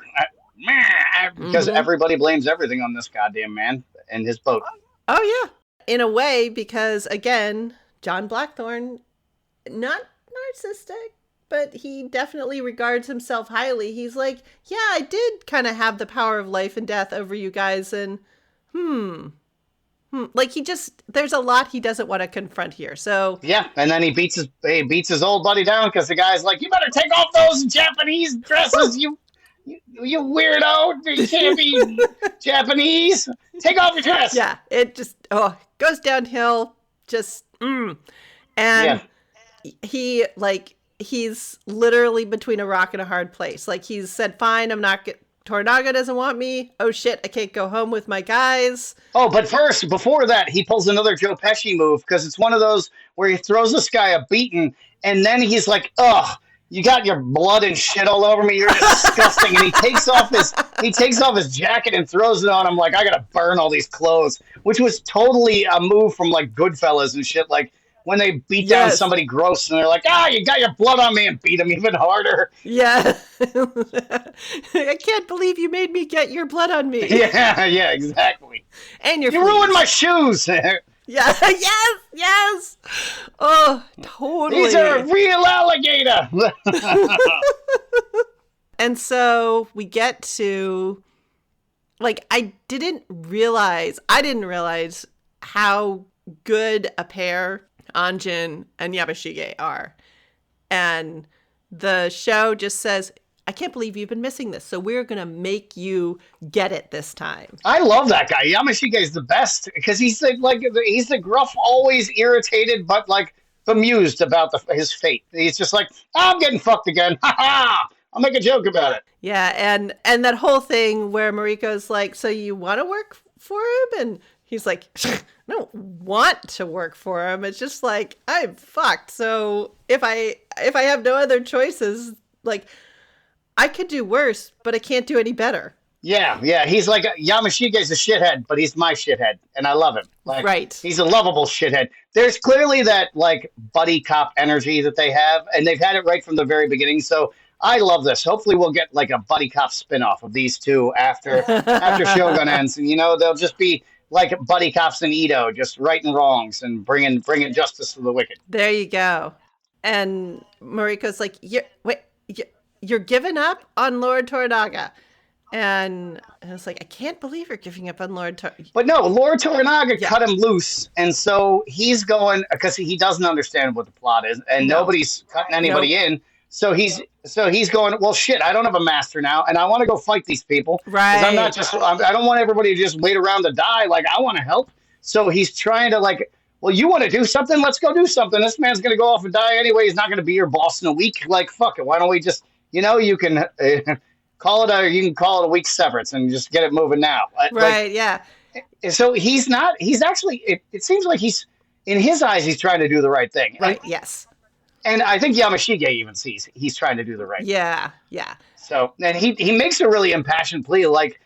Because everybody blames everything on this goddamn man and his boat. Oh, yeah. In a way, because again, John Blackthorne, not narcissistic, but he definitely regards himself highly. He's like, yeah, I did kind of have the power of life and death over you guys. And, like there's a lot he doesn't want to confront here. So yeah. And then he beats his old buddy down because the guy's like, you better take off those Japanese dresses, you weirdo. You can't be Japanese. Take off your dress. Yeah. It just, goes downhill. Just, And he's literally between a rock and a hard place. Like, he's said, fine, Toronaga doesn't want me. Oh shit, I can't go home with my guys. Oh, but first, before that, he pulls another Joe Pesci move, because it's one of those where he throws this guy a beating, and then he's like, ugh, you got your blood and shit all over me. You're disgusting. And he takes off his jacket and throws it on him like, I gotta burn all these clothes, which was totally a move from like Goodfellas and shit. Like, when they beat down somebody gross and they're like, you got your blood on me, and beat him even harder. Yeah. I can't believe you made me get your blood on me. Yeah, exactly. And you ruined my shoes. Yeah, yes. Oh, totally. These are a real alligator. And so we get to, like, I didn't realize how good a pair Anjin and Yamashige are. And the show just says, I can't believe you've been missing this, so we're going to make you get it this time. I love that guy. Yamashige is the best, because he's the gruff, always irritated, but like bemused about his fate. He's just like, I'm getting fucked again. Ha ha! I'll make a joke about it. Yeah, and that whole thing where Mariko's like, so you want to work for him? And he's like, I don't want to work for him. It's just like, I'm fucked. So if I have no other choices, like, I could do worse, but I can't do any better. Yeah. He's like, Yamashige's a shithead, but he's my shithead, and I love him. Like, right. He's a lovable shithead. There's clearly that like buddy cop energy that they have, and they've had it right from the very beginning. So I love this. Hopefully we'll get like a buddy cop spinoff of these two after Shogun ends, and they'll just be like buddy cops in Edo, just righting wrongs and bringing justice to the wicked. There you go. And Mariko's like, you're giving up on Lord Toronaga. And it's like, I can't believe you're giving up on Lord Toronaga. But no, Lord Toronaga cut him loose. And so he's going, because he doesn't understand what the plot is, and nobody's cutting anybody in. So he's going, well, shit, I don't have a master now, and I want to go fight these people. Right. I don't want everybody to just wait around to die. Like, I want to help. So he's trying to, like, well, you want to do something? Let's go do something. This man's going to go off and die anyway. He's not going to be your boss in a week. Like, fuck it. Why don't we just, you can call it a week's severance and just get it moving now. Right. Yeah. So it seems like in his eyes, he's trying to do the right thing. Right. Yes. And I think Yamashige even sees he's trying to do the right thing. Yeah. So, and he makes a really impassioned plea. Like,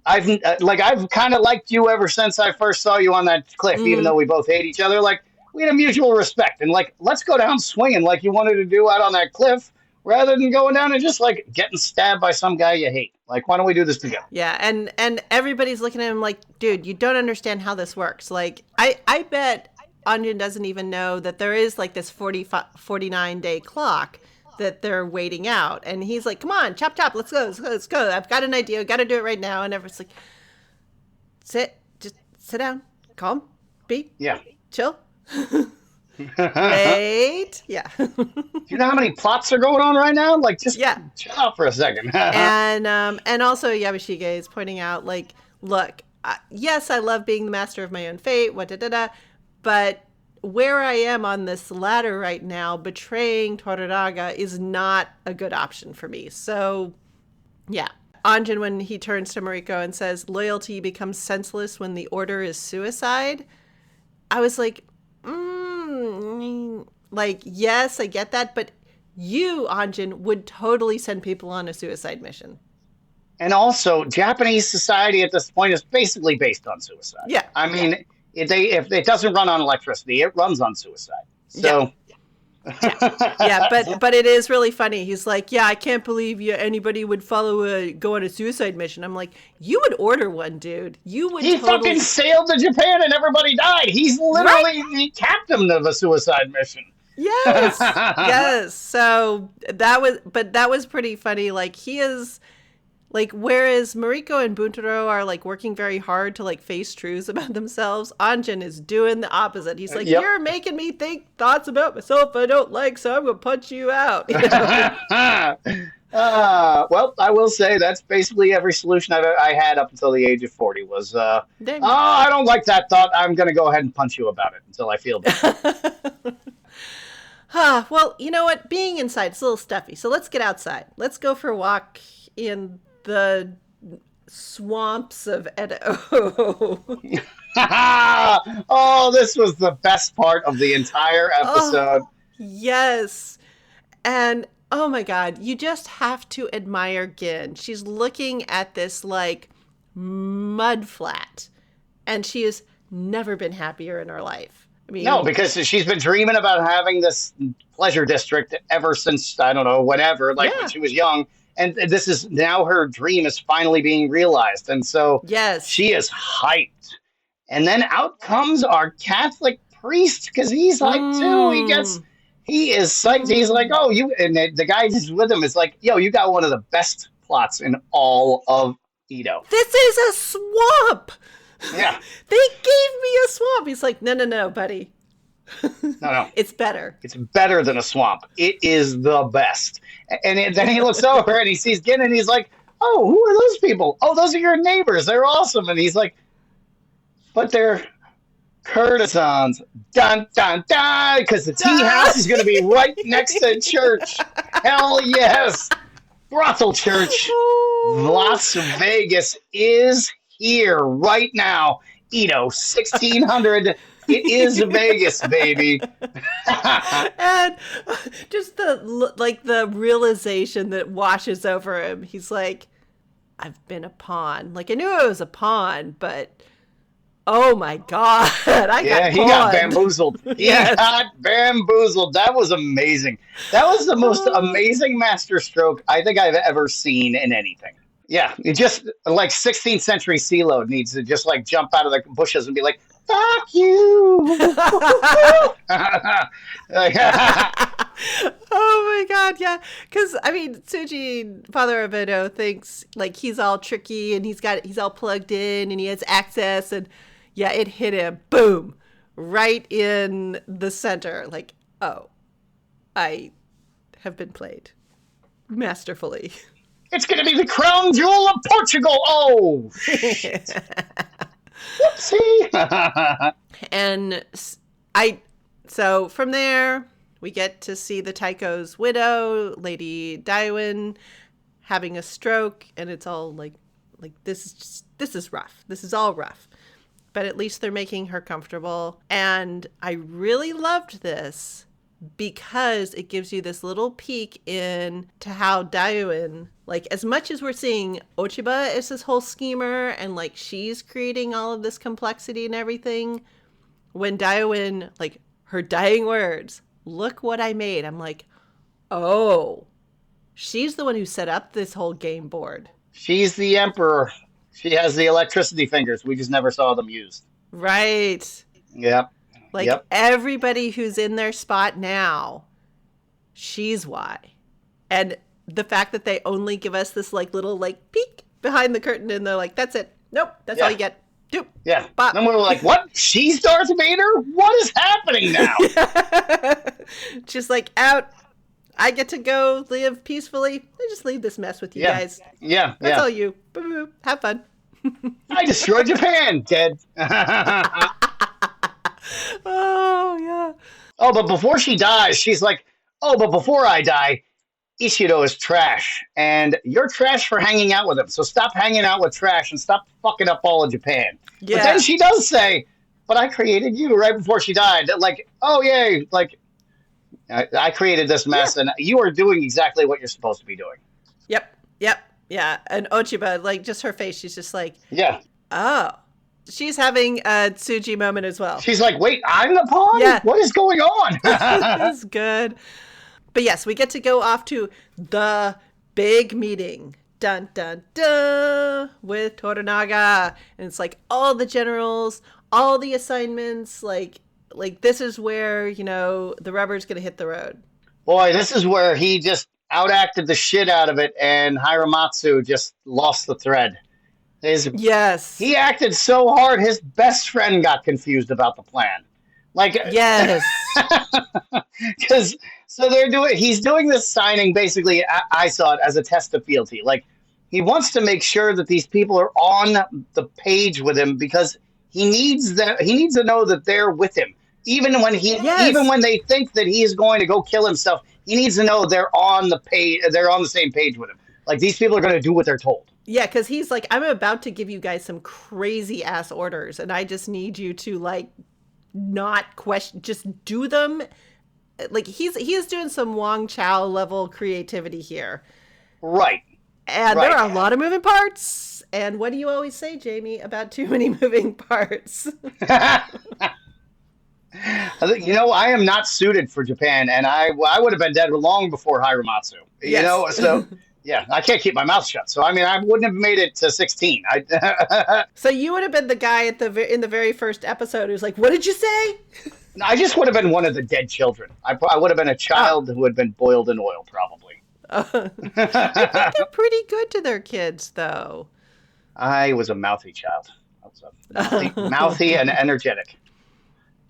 I've kind of liked you ever since I first saw you on that cliff, even though we both hate each other. Like, we had a mutual respect, and like, let's go down swinging like you wanted to do out on that cliff, rather than going down and just like getting stabbed by some guy you hate. Like, why don't we do this together? Yeah, and everybody's looking at him like, dude, you don't understand how this works. Like, I bet Anjin doesn't even know that there is like this 49-day clock that they're waiting out. And he's like, come on, chop, chop, let's go, let's go. I've got an idea. Got to do it right now. And everyone's like, just sit down, calm, be, chill. Wait. Yeah. Do you know how many plots are going on right now? Like, just chill out for a second. and also Yamashige is pointing out, like, look, yes, I love being the master of my own fate, but where I am on this ladder right now, betraying Toronaga is not a good option for me. So, yeah. Anjin, when he turns to Mariko and says, loyalty becomes senseless when the order is suicide, I was like, like, yes, I get that, but you, Anjin, would totally send people on a suicide mission. And also, Japanese society at this point is basically based on suicide. Yeah. I mean, if it doesn't run on electricity, it runs on suicide. So, but it is really funny. He's like, I can't believe anybody would go on a suicide mission. I'm like, you would order one, dude. You would. He fucking sailed to Japan and everybody died. He's literally the captain of a suicide mission. Yes, yes. So that was pretty funny. Like, he is. Like, whereas Mariko and Buntaro are, like, working very hard to, like, face truths about themselves, Anjin is doing the opposite. He's like, you're making me think thoughts about myself I don't like, so I'm going to punch you out. You know? Well, I will say that's basically every solution I had up until the age of 40 was, I don't like that thought. I'm going to go ahead and punch you about it until I feel better. Well, you know what? Being inside is a little stuffy, so let's get outside. Let's go for a walk in the swamps of Edo. Oh, this was the best part of the entire episode. Oh, yes. And oh my God, you just have to admire Gin. She's looking at this like mud flat, and she has never been happier in her life. I mean, no, because she's been dreaming about having this pleasure district ever since, I don't know, whenever, when she was young. And this is now her dream is finally being realized. And so she is hyped. And then out comes our Catholic priest, because he's hyped too. He is psyched. He's like, oh, and the guy who's with him is like, yo, you got one of the best plots in all of Edo. This is a swamp. Yeah. They gave me a swamp. He's like, no, buddy. No. It's better. It's better than a swamp. It is the best. And then he looks over and he sees Gin and he's like, oh, who are those people? Oh, those are your neighbors. They're awesome. And he's like, but they're courtesans. Dun, dun, dun. Because the tea house is going to be right next to church. Hell yes. Brothel church. Las Vegas is here right now. Edo, 1600. It is Vegas, baby. And just the realization that washes over him. He's like, I've been a pawn. Like, I knew I was a pawn, but oh my God, he got bamboozled. He got bamboozled. That was amazing. That was the most amazing masterstroke I think I've ever seen in anything. Yeah, it just like 16th century CeeLo needs to just like jump out of the bushes and be like, fuck you. Oh my God, yeah. Because, I mean, Tsuji, father of Edo, thinks like he's all tricky and he's all plugged in and he has access. And yeah, it hit him. Boom. Right in the center. Like, oh, I have been played masterfully. It's going to be the crown jewel of Portugal. Oh, shit. Whoopsie. And so from there, we get to see the Taiko's widow, Lady Daiwin, having a stroke. And it's all like this is rough. This is all rough. But at least they're making her comfortable. And I really loved this because it gives you this little peek into how Daiwin, like, as much as we're seeing Ochiba as this whole schemer and like she's creating all of this complexity and everything, when Daiwin, like, her dying words, look what I made, I'm like, oh, she's the one who set up this whole game board. She's the emperor. She has the electricity fingers. We just never saw them used. Right. Yep. Like, everybody who's in their spot now, she's why. And the fact that they only give us this like little like peek behind the curtain and they're like, that's it. Nope, that's all you get. Doop. Yeah. Bop. And we're like, what? She's Darth Vader? What is happening now? Just like, out. I get to go live peacefully. I just leave this mess with you guys. Yeah. That's all you. Boo-boo. Have fun. I destroyed Japan. Dead. Oh, yeah. Oh, but before she dies, she's like, oh, but before I die, Ishido is trash. And you're trash for hanging out with him. So stop hanging out with trash and stop fucking up all of Japan. Yeah. But then she does say, but I created you right before she died. Like, oh, yay. Like, I created this mess, and you are doing exactly what you're supposed to be doing. Yep. Yeah. And Ochiba, like, just her face, she's just like, yeah. Oh. She's having a Tsuji moment as well. She's like, wait, I'm the pawn? Yeah. What is going on? That's good. But yes, we get to go off to the big meeting. Dun, dun, dun. With Toronaga. And it's like all the generals, all the assignments, like this is where, the rubber's going to hit the road. Boy, this is where he just outacted the shit out of it, and Hiramatsu just lost the thread. Yes. He acted so hard, his best friend got confused about the plan. Like, yes. Because, he's doing this signing, basically, I saw it as a test of fealty. Like, he wants to make sure that these people are on the page with him, because he needs to know that they're with him. Even when they think that he is going to go kill himself, he needs to know they're on the page. They're on the same page with him. Like, these people are going to do what they're told. Yeah, because he's like, I'm about to give you guys some crazy ass orders, and I just need you to like not question, just do them. Like he is doing some Wong Chow level creativity here, right? And there are a lot of moving parts. And what do you always say, Jamie, about too many moving parts? I am not suited for Japan, and I would have been dead long before Hiramatsu. Yes. So yeah, I can't keep my mouth shut. So I mean, I wouldn't have made it to 16. So you would have been the guy in the very first episode who's like, "What did you say?" I just would have been one of the dead children. I would have been a child who had been boiled in oil, probably. I think they're pretty good to their kids, though. I was a mouthy child. I was mouthy and energetic.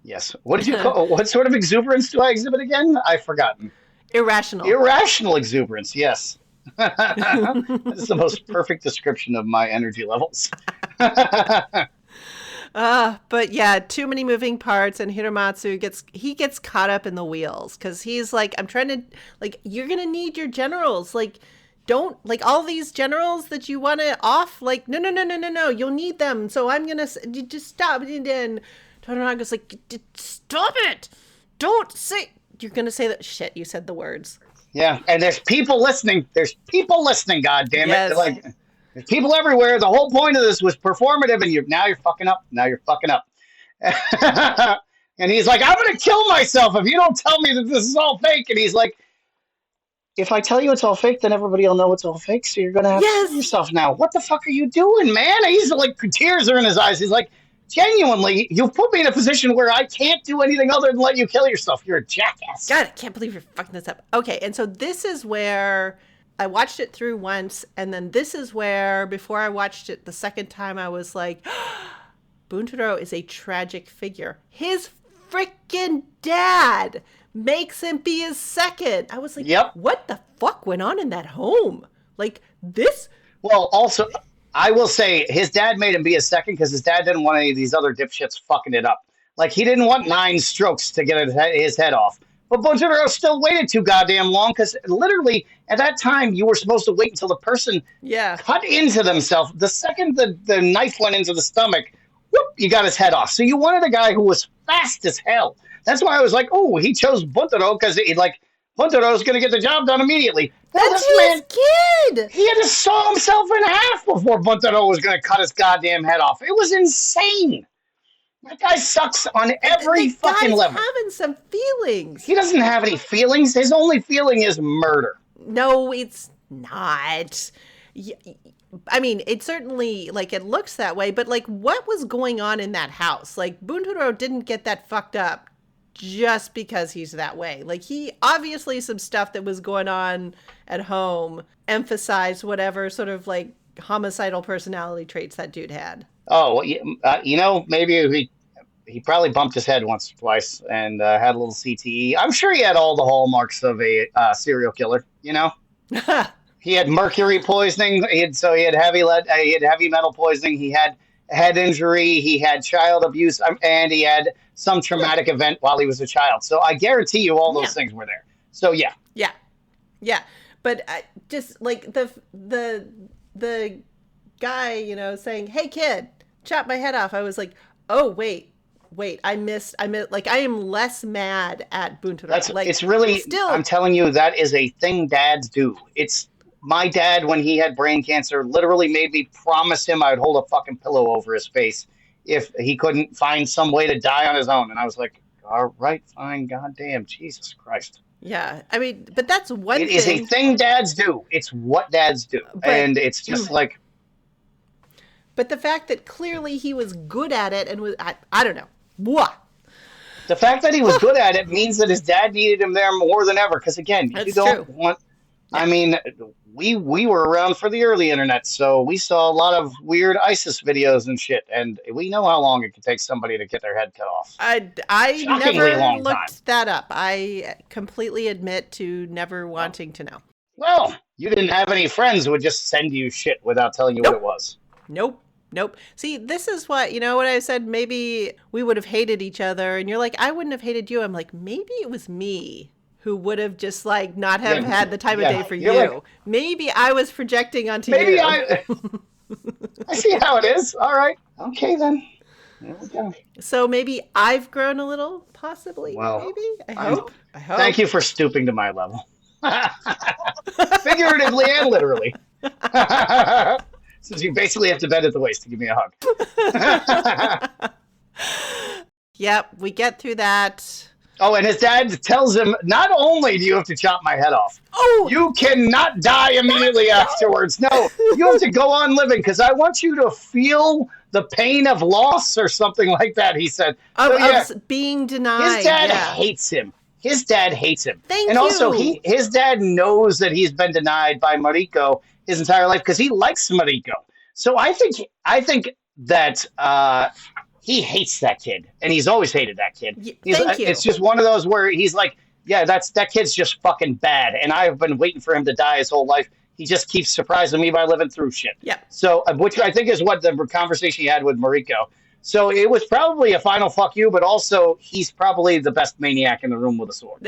Yes. What did you call? What sort of exuberance do I exhibit again? I've forgotten. Irrational exuberance. Yes. This is the most perfect description of my energy levels. But yeah, too many moving parts, and Hiramatsu gets caught up in the wheels because he's like, I'm trying to, like, you're gonna need your generals, like, don't, like, all these generals that you want to off, like, no, you'll need them, so I'm gonna just stop. And then Toronaga's like, stop it, don't say, you're gonna say that shit, you said the words. Yeah, and there's people listening. God damn it! Like, there's people everywhere. The whole point of this was performative, and now you're fucking up. And he's like, I'm gonna kill myself if you don't tell me that this is all fake. And he's like, if I tell you it's all fake, then everybody will know it's all fake. So you're gonna have to kill yourself now. What the fuck are you doing, man? And he's like, tears are in his eyes. He's like, genuinely, you've put me in a position where I can't do anything other than let you kill yourself. You're a jackass. God, I can't believe you're fucking this up. Okay, and so this is where I watched it through once, and then this is where, before I watched it the second time, I was like, Buntaro is a tragic figure. His freaking dad makes him be his second. I was like, What the fuck went on in that home? Like, this? Well, also, I will say his dad made him be a second because his dad didn't want any of these other dipshits fucking it up. Like, he didn't want 9 strokes to get his head off. But Buntaro still waited too goddamn long because literally at that time you were supposed to wait until the person cut into themselves. The second the knife went into the stomach, whoop, you got his head off. So you wanted a guy who was fast as hell. That's why I was like, oh, he chose Buntaro because Buntaro's going to get the job done immediately. That's his kid. He had to saw himself in half before Buntaro was going to cut his goddamn head off. It was insane. That guy sucks on every fucking level. Having some feelings. He doesn't have any feelings. His only feeling is murder. No, it's not. I mean, it certainly, like, it looks that way, but, like, what was going on in that house? Like, Buntaro didn't get that fucked up just because he's that way. Like, he obviously, some stuff that was going on at home emphasized whatever sort of like homicidal personality traits that dude had. Oh, well, maybe he probably bumped his head once or twice and had a little CTE. I'm sure he had all the hallmarks of a serial killer. He had mercury poisoning. He had heavy metal poisoning. He had head injury. He had child abuse, and he had some traumatic event while he was a child. So I guarantee you, all those things were there. So yeah. But just like the guy, saying, "Hey kid, chop my head off." I was like, "Oh wait, I missed. Like, I am less mad at Buntoraga. Like, it's really still. I'm telling you, that is a thing dads do. It's my dad, when he had brain cancer, literally made me promise him I would hold a fucking pillow over his face if he couldn't find some way to die on his own. And I was like, all right, fine, goddamn, Jesus Christ. Yeah, I mean, but that's one thing. It is a thing dads do. It's what dads do. And it's just like. But the fact that clearly he was good at it and was, I don't know. What? The fact that he was good at it means that his dad needed him there more than ever. Because again, you don't want. Yeah. I mean, we were around for the early internet, so we saw a lot of weird ISIS videos and shit, and we know how long it can take somebody to get their head cut off. I never looked that up. I completely admit to never wanting to know. Well, you didn't have any friends who would just send you shit without telling you what it was. Nope. See, this is what, what I said, maybe we would have hated each other, and you're like, I wouldn't have hated you. I'm like, maybe it was me who would have just like not have had the time of day for you. Like, maybe I was projecting onto you. Maybe I see how it is. All right. Okay, then. There we go. So maybe I've grown a little, possibly. Well, maybe. I hope. Thank you for stooping to my level. Figuratively and literally. Since you basically have to bend at the waist to give me a hug. Yep, we get through that. Oh, and his dad tells him, not only do you have to chop my head off, you cannot die immediately afterwards. No, you have to go on living because I want you to feel the pain of loss or something like that, he said. Of being denied. His dad hates him. His dad hates him. Thank and you. Also, his dad knows that he's been denied by Mariko his entire life because he likes Mariko. So I think that he hates that kid, and he's always hated that kid. Thank you. It's just one of those where he's like, yeah, that kid's just fucking bad, and I've been waiting for him to die his whole life. He just keeps surprising me by living through shit. Yeah. So, which I think is what the conversation he had with Mariko. So it was probably a final fuck you, but also he's probably the best maniac in the room with a sword.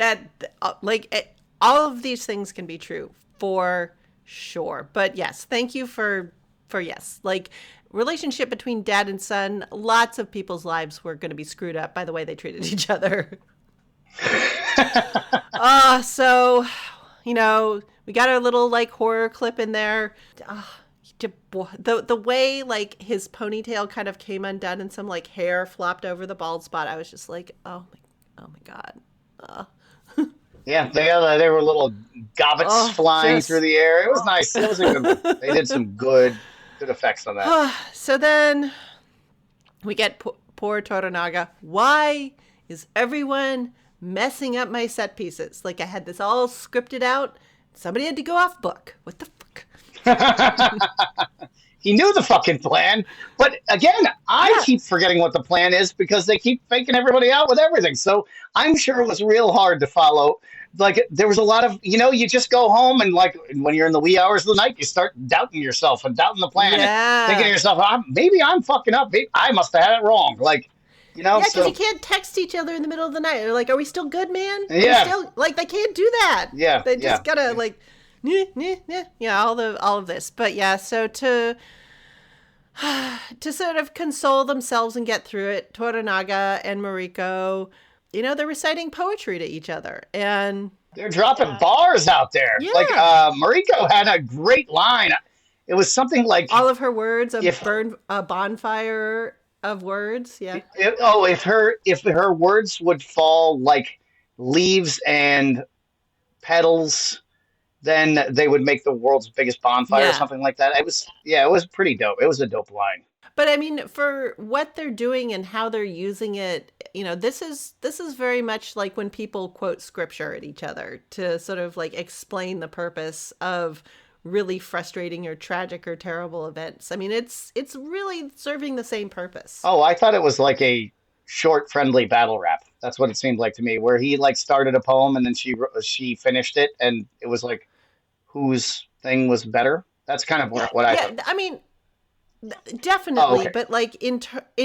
All of these things can be true for sure. But yes, thank you for yes. Like, relationship between dad and son, lots of people's lives were going to be screwed up by the way they treated each other. So, we got our little like horror clip in there. The way like his ponytail kind of came undone and some like hair flopped over the bald spot, I was just like, oh my god. Yeah, they were little gobbets flying through the air. It was nice. It was a good one. They did some good effects on that. So then we get poor Toronaga. Why is everyone messing up my set pieces? Like, I had this all scripted out. Somebody had to go off book. What the fuck? He knew the fucking plan. But again, I keep forgetting what the plan is because they keep faking everybody out with everything. So I'm sure it was real hard to follow. Like, there was a lot of, you just go home and like when you're in the wee hours of the night, you start doubting yourself and doubting the plan and thinking to yourself, maybe I'm fucking up. Maybe I must have had it wrong. Like, Yeah, because you can't text each other in the middle of the night. They're like, are we still good, man? Yeah. They can't do that. Yeah. They just gotta like, all of this. But yeah, so to sort of console themselves and get through it, Toronaga and Mariko, they're reciting poetry to each other, and they're dropping bars out there. Yeah. Like Mariko had a great line. It was something like all of her words burned a bonfire of words. Yeah. If her words would fall like leaves and petals, then they would make the world's biggest bonfire or something like that. It was pretty dope. It was a dope line. But I mean, for what they're doing and how they're using it, this is very much like when people quote scripture at each other to sort of like explain the purpose of really frustrating or tragic or terrible events. I mean, it's really serving the same purpose. Oh, I thought it was like a short, friendly battle rap. That's what it seemed like to me, where he like started a poem and then she finished it, and it was like whose thing was better. That's kind of what I thought. I mean, definitely, okay. But like in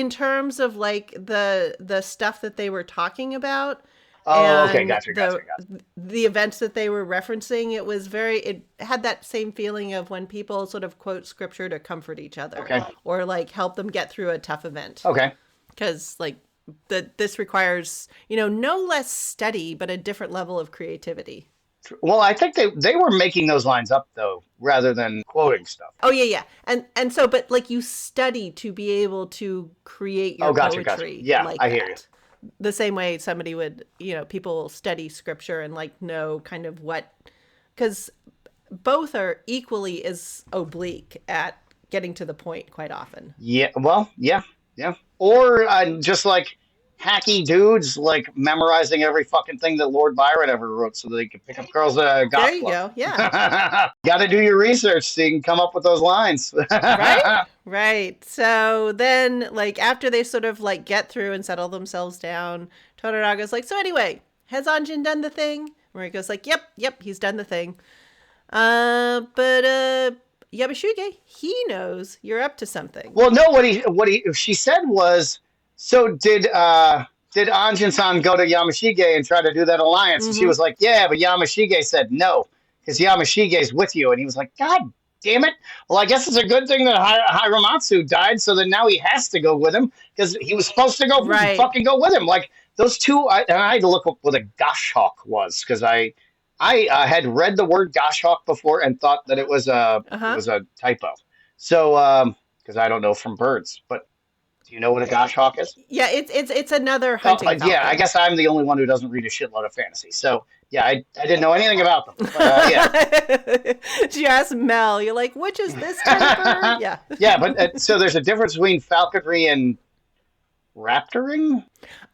terms of like the stuff that they were talking about. Oh, okay, gotcha. The events that they were referencing, it had that same feeling of when people sort of quote scripture to comfort each other, okay, or like help them get through a tough event. Okay, because like this requires no less study, but a different level of creativity. Well, I think they were making those lines up though, rather than quoting stuff. Oh yeah. And so, but like you study to be able to create your poetry. Gotcha. Yeah, like I hear you. The same way somebody would, people study scripture and like know kind of what, because both are equally as oblique at getting to the point quite often. Yeah, well, yeah. Or just like hacky dudes like memorizing every fucking thing that Lord Byron ever wrote so they could pick up girls gospel. There you go, yeah. Got to do your research so you can come up with those lines. Right. So then, like, after they sort of like get through and settle themselves down, Toronaga's like, so anyway, has Anjin done the thing? Mariko's like, yep, he's done the thing. But Yamashige, he knows you're up to something. Well, no, what she said was, so did Anjin-san go to Yamashige and try to do that alliance? Mm-hmm. And she was like, yeah, but Yamashige said no, because Yamashige's with you. And he was like, God damn it. Well, I guess it's a good thing that Hiramatsu died, so that now he has to go with him, because he was supposed to go fucking go with him. Like, those two, and I had to look up what a goshawk was, because I had read the word goshawk before and thought that it was a typo. So, because I don't know from birds, but do you know what a goshawk is? Yeah, it's another hunting falcon. Yeah, I guess I'm the only one who doesn't read a shitload of fantasy. So, yeah, I didn't know anything about them. But, yeah. You ask Mel, you're like, which is this kind of bird? Yeah. Yeah, but so there's a difference between falconry and raptoring?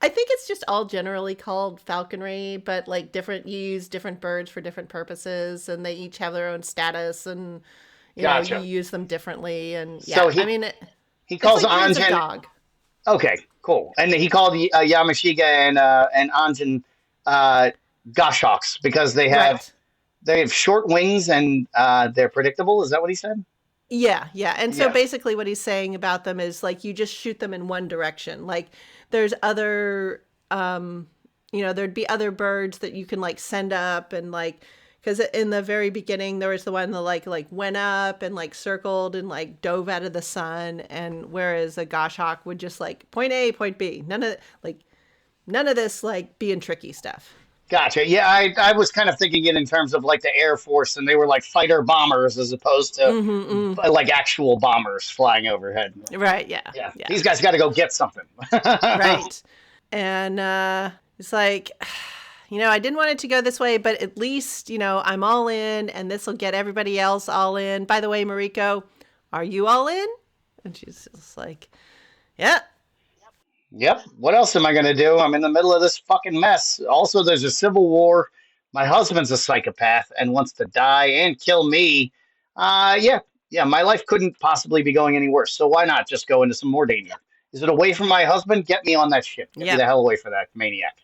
I think it's just all generally called falconry, but like you use different birds for different purposes, and they each have their own status, and you use them differently. And yeah, so he calls like Anjin a dog. Okay, cool. And he called Yamashige and Anjin goshawks because they have short wings and they're predictable. Is that what he said? Yeah. And so basically what he's saying about them is like you just shoot them in one direction. Like there's other there'd be other birds that you can like send up, and like, because in the very beginning there was the one that like went up and like circled and like dove out of the sun, and whereas a goshawk would just like point A, point B. None of this like being tricky stuff. Gotcha. Yeah, I was kind of thinking it in terms of like the Air Force, and they were like fighter bombers as opposed to like actual bombers flying overhead. Right. Yeah. These guys got to go get something. Right. And it's like, I didn't want it to go this way, but at least, I'm all in, and this will get everybody else all in. By the way, Mariko, are you all in? And she's just like, yeah. Yep. What else am I going to do? I'm in the middle of this fucking mess. Also, there's a civil war. My husband's a psychopath and wants to die and kill me. Yeah, my life couldn't possibly be going any worse. So why not just go into some more danger? Is it away from my husband? Get me on that ship. Get me the hell away from that maniac.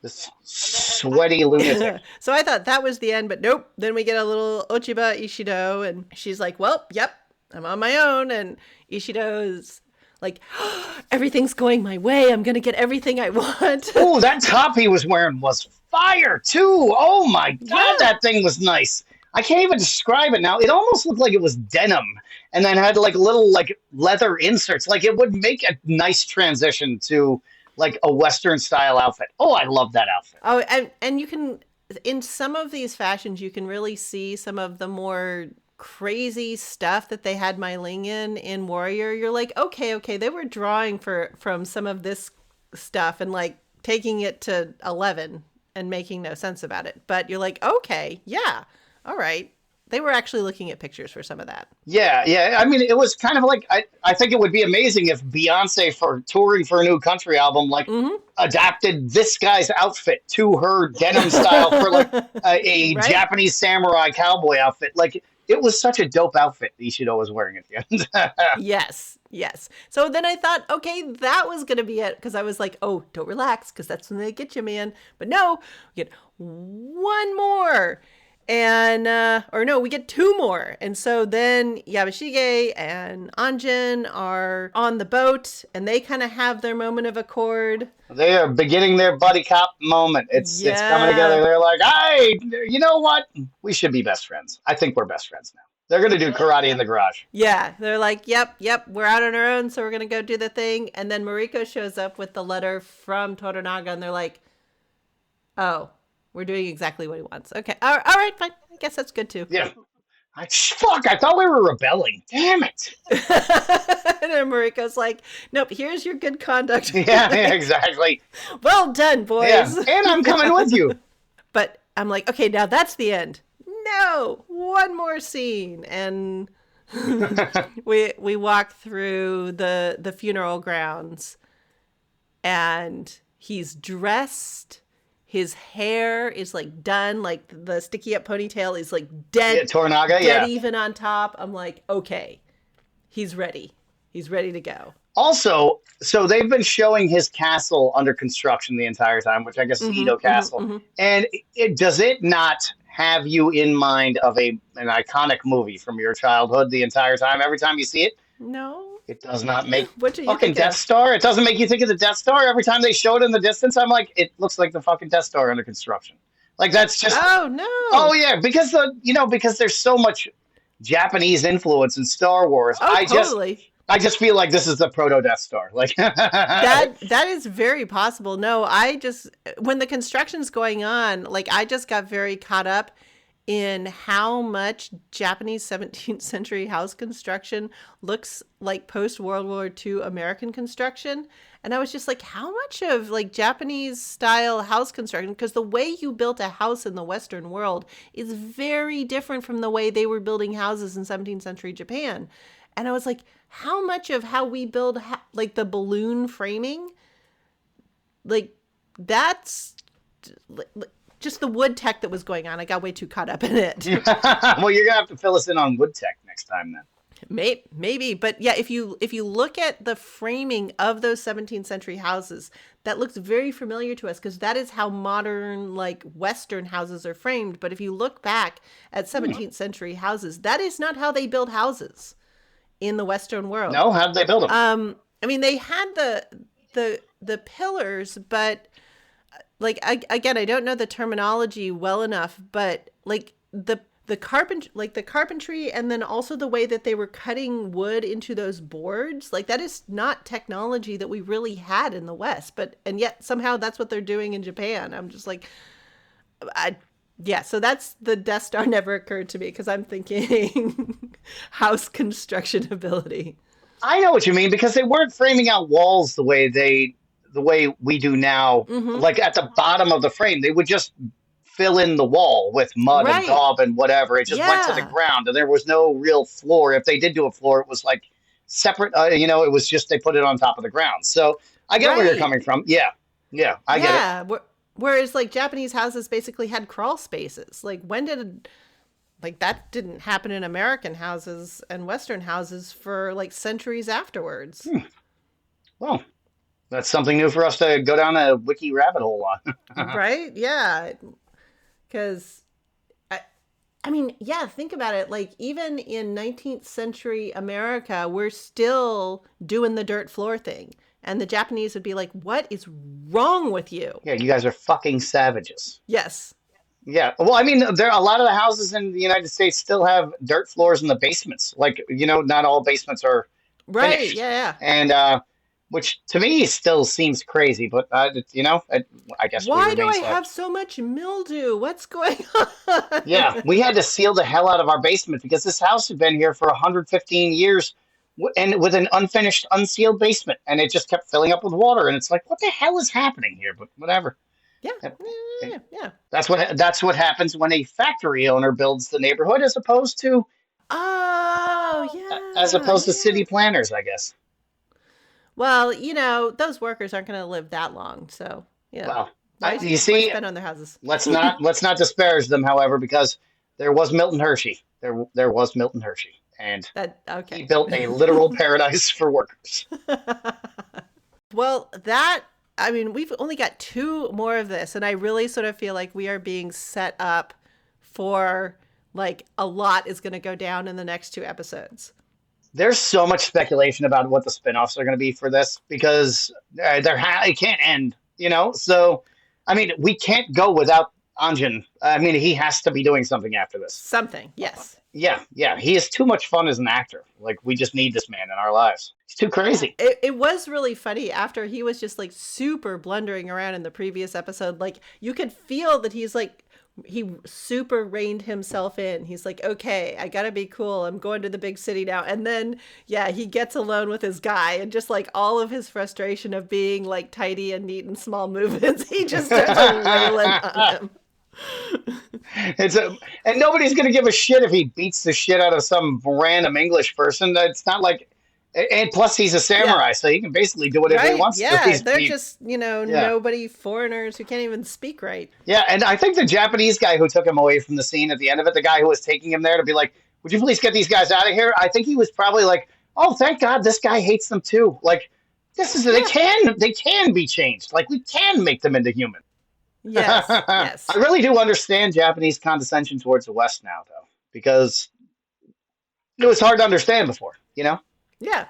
This sweaty lunatic. So I thought that was the end, but nope. Then we get a little Ochiba Ishido, and she's like, well, yep, I'm on my own. And Ishido is like, everything's going my way. I'm going to get everything I want. Oh, that top he was wearing was fire, too. Oh, my God, that thing was nice. I can't even describe it now. It almost looked like it was denim and then had like little like leather inserts. Like it would make a nice transition to like a Western style outfit. Oh, I love that outfit. Oh, and you can, in some of these fashions, you can really see some of the more crazy stuff that they had Mai Ling in Warrior. You're like, okay, they were drawing from some of this stuff and like taking it to 11 and making no sense about it. But you're like, okay, yeah, all right, They were actually looking at pictures for some of that. Yeah. I mean, it was kind of like I think it would be amazing if Beyonce, for touring for a new country album, like adapted this guy's outfit to her denim style for like a Right? Japanese samurai cowboy outfit. Like, it was such a dope outfit that Ishido was wearing at the end. Yes. So then I thought, okay, that was going to be it. Because I was like, oh, don't relax, because that's when they get you, man. But no, we get one more. And, or no, we get two more. And so then Yabashige and Anjin are on the boat, and they kind of have their moment of accord. They are beginning their buddy cop moment. It's coming together. They're like, hey, you know what? We should be best friends. I think we're best friends now. They're going to do karate in the garage. Yeah. They're like, yep, we're out on our own, so we're going to go do the thing. And then Mariko shows up with the letter from Toronaga, and they're like, oh, we're doing exactly what he wants. Okay. All right, fine. I guess that's good too. Yeah. Fuck, I thought we were rebelling. Damn it. And then Mariko's like, nope, here's your good conduct. Yeah, exactly. Well done, boys. Yeah. And I'm coming with you. But I'm like, okay, now that's the end. No, one more scene. And we walk through the funeral grounds, and he's dressed. His hair is like done, like the sticky up ponytail is like dead. Yeah, Toronaga, dead even on top. I'm like, okay, he's ready. He's ready to go. Also, so they've been showing his castle under construction the entire time, which I guess is Edo Castle. And does it not have you in mind of an iconic movie from your childhood the entire time? Every time you see it? No. It does not make fucking Death Star. It doesn't make you think of the Death Star. Every time they show it in the distance, I'm like, it looks like the fucking Death Star under construction. Like, that's just. Oh no. Oh yeah, because because there's so much Japanese influence in Star Wars. Oh, totally. I just feel like this is the proto Death Star. Like that is very possible. No, when the construction's going on, like I just got very caught up in how much Japanese 17th century house construction looks like post-World War II American construction. And I was just like, how much of like Japanese style house construction, because the way you built a house in the Western world is very different from the way they were building houses in 17th century Japan. And I was like, how much of how we build like the balloon framing, like that's just the wood tech that was going on. I got way too caught up in it. Well, you're gonna have to fill us in on wood tech next time then. Maybe, but yeah, if you look at the framing of those 17th century houses, that looks very familiar to us because that is how modern like Western houses are framed. But if you look back at 17th century houses, that is not how they build houses in the Western world. No, how did they build them? I mean, they had the pillars, but like again, I don't know the terminology well enough, but like the carpentry and then also the way that they were cutting wood into those boards, like that is not technology that we really had in the West, and yet somehow that's what they're doing in Japan. I'm just like, so that's the Death Star never occurred to me because I'm thinking house construction ability. I know what you mean because they weren't framing out walls the way we do now. Like at the bottom of the frame, they would just fill in the wall with mud and daub and whatever. It just went to the ground and there was no real floor. If they did do a floor, it was like separate, it was just, they put it on top of the ground. So I get where you're coming from. Yeah. I get it. Whereas like Japanese houses basically had crawl spaces. Like that didn't happen in American houses and Western houses for like centuries afterwards. Well, that's something new for us to go down a wiki rabbit hole on. Right? Yeah. Because, I mean, think about it. Like, even in 19th century America, we're still doing the dirt floor thing. And the Japanese would be like, what is wrong with you? Yeah, you guys are fucking savages. Yes. Yeah. Well, I mean, a lot of the houses in the United States still have dirt floors in the basements. Like, not all basements are finished. Yeah. And, which to me still seems crazy, but I guess. Why do I have so much mildew? What's going on? Yeah, we had to seal the hell out of our basement because this house had been here for 115 years, and with an unfinished, unsealed basement, and it just kept filling up with water. And it's like, what the hell is happening here? But whatever. Yeah. Yep. Yeah. That's what happens when a factory owner builds the neighborhood as opposed to city planners, I guess. Well, those workers aren't going to live that long, so Well, why spend on their houses? let's not disparage them, however, because there was Milton Hershey. There was Milton Hershey, and he built a literal paradise for workers. Well, we've only got 2 more of this, and I really sort of feel like we are being set up for, like, a lot is going to go down in the next 2 episodes. There's so much speculation about what the spinoffs are going to be for this, because it can't end, So, we can't go without Anjin. He has to be doing something after this. Something, yes. Yeah. He is too much fun as an actor. Like, we just need this man in our lives. He's too crazy. It was really funny after he was just, like, super blundering around in the previous episode. Like, you could feel that he's, like, he super reined himself in. He's like, okay, I gotta be cool. I'm going to the big city now. And then, he gets alone with his guy, and just, like, all of his frustration of being, like, tidy and neat and small movements, he just starts wailing on him. And nobody's gonna give a shit if he beats the shit out of some random English person. It's not like, and plus he's a samurai, so he can basically do whatever he wants to. Yeah, they're just nobody, foreigners who can't even speak right. Yeah, and I think the Japanese guy who took him away from the scene at the end of it, the guy who was taking him there to be like, would you please get these guys out of here? I think he was probably like, oh, thank God this guy hates them too. Like, they can be changed. Like, we can make them into human. Yes. I really do understand Japanese condescension towards the West now, though, because it was hard to understand before, Yeah.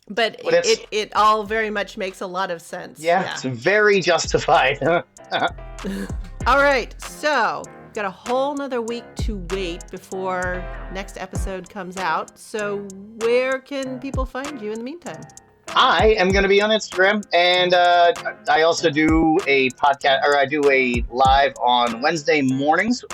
But it all very much makes a lot of sense. Yeah. It's very justified. All right, so got a whole nother week to wait before next episode comes out. So where can people find you in the meantime? I am going to be on Instagram, and I also do a podcast, or I do a live on Wednesday mornings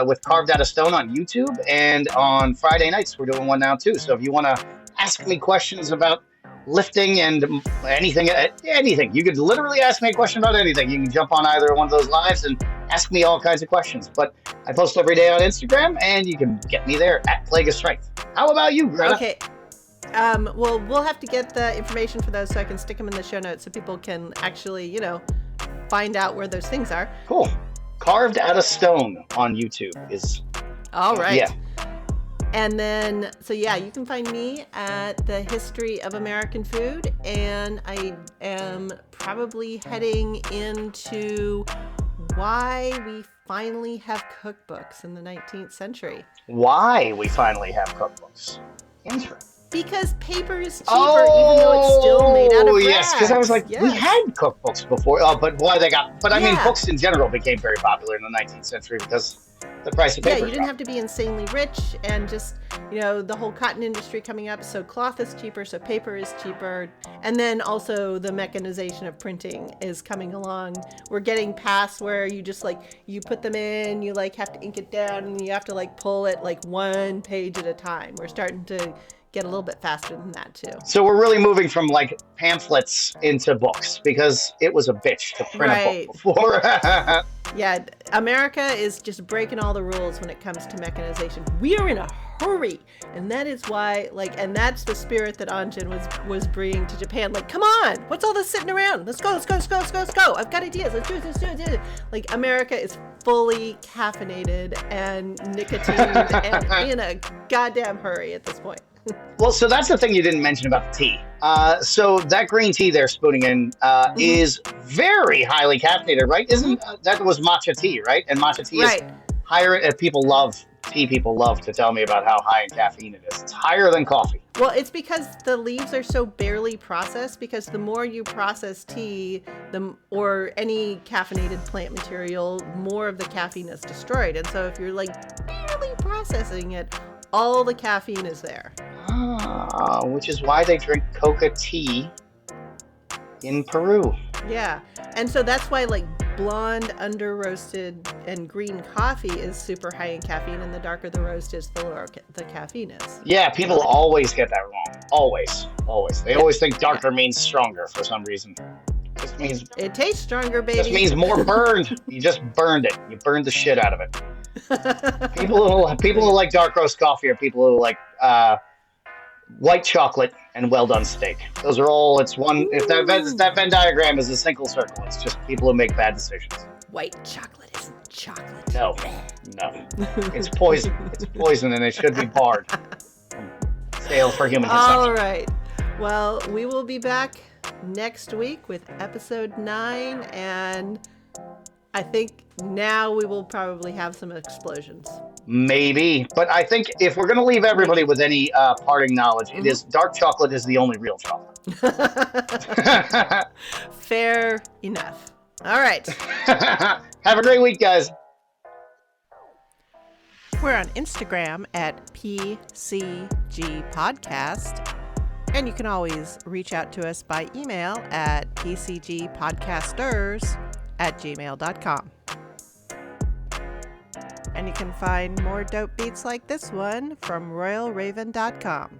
with Carved Out of Stone on YouTube, and on Friday nights we're doing one now too. So if you want to ask me questions about lifting and anything, you could literally ask me a question about anything. You can jump on either one of those lives and ask me all kinds of questions. But I post every day on Instagram, and you can get me there at Plague of Strength. How about you, Greta? Okay. Well, we'll have to get the information for those so I can stick them in the show notes so people can actually, find out where those things are. Cool. Carved Out of Stone on YouTube is... All right. Yeah. And then, you can find me at the History of American Food, and I am probably heading into why we finally have cookbooks in the 19th century. Why we finally have cookbooks? Interesting. Because paper is cheaper, even though it's still made out of rags. Yes, because I was like, we had cookbooks before. But books in general became very popular in the 19th century because the price of paper. Yeah, you didn't have to be insanely rich, and just, the whole cotton industry coming up. So cloth is cheaper, so paper is cheaper. And then also the mechanization of printing is coming along. We're getting past where you just you put them in, you have to ink it down, and you have to pull it one page at a time. We're starting to get a little bit faster than that too. So we're really moving from pamphlets into books, because it was a bitch to print a book before. Yeah, America is just breaking all the rules when it comes to mechanization. We are in a hurry, and that is why and that's the spirit that Anjin was bringing to Japan. Come on, what's all this sitting around? Let's go. I've got ideas. Let's do it. America is fully caffeinated and nicotined and in a goddamn hurry at this point. Well, so that's the thing you didn't mention about the tea. So that green tea they're spooning in is very highly caffeinated, right? That was matcha tea, right? And matcha tea is higher. People love to tell me about how high in caffeine it is. It's higher than coffee. Well, it's because the leaves are so barely processed, because the more you process tea or any caffeinated plant material, more of the caffeine is destroyed. And so if you're barely processing it, all the caffeine is there. Which is why they drink coca tea in Peru. Yeah, and so that's why blonde under roasted and green coffee is super high in caffeine, and the darker the roast is, the lower the caffeine is. Yeah, people always get that wrong. Always. They always think darker means stronger for some reason. Just means it tastes stronger, baby. Just means more burned. You just burned it. You burned the shit out of it. People who like dark roast coffee are people who like white chocolate and well done steak. Those are all. It's one. If that Venn diagram is a single circle, it's just people who make bad decisions. White chocolate isn't chocolate. No. It's poison. It's poison, and it should be barred. Sale for human consumption. All right. Well, we will be back next week with episode 9, and I think now we will probably have some explosions. Maybe, but I think if we're going to leave everybody with any parting knowledge, it is dark chocolate is the only real chocolate. Fair enough. All right. Have a great week, guys. We're on Instagram at PCG Podcast. And you can always reach out to us by email at pcgpodcasters@gmail.com. And you can find more dope beats like this one from royalraven.com.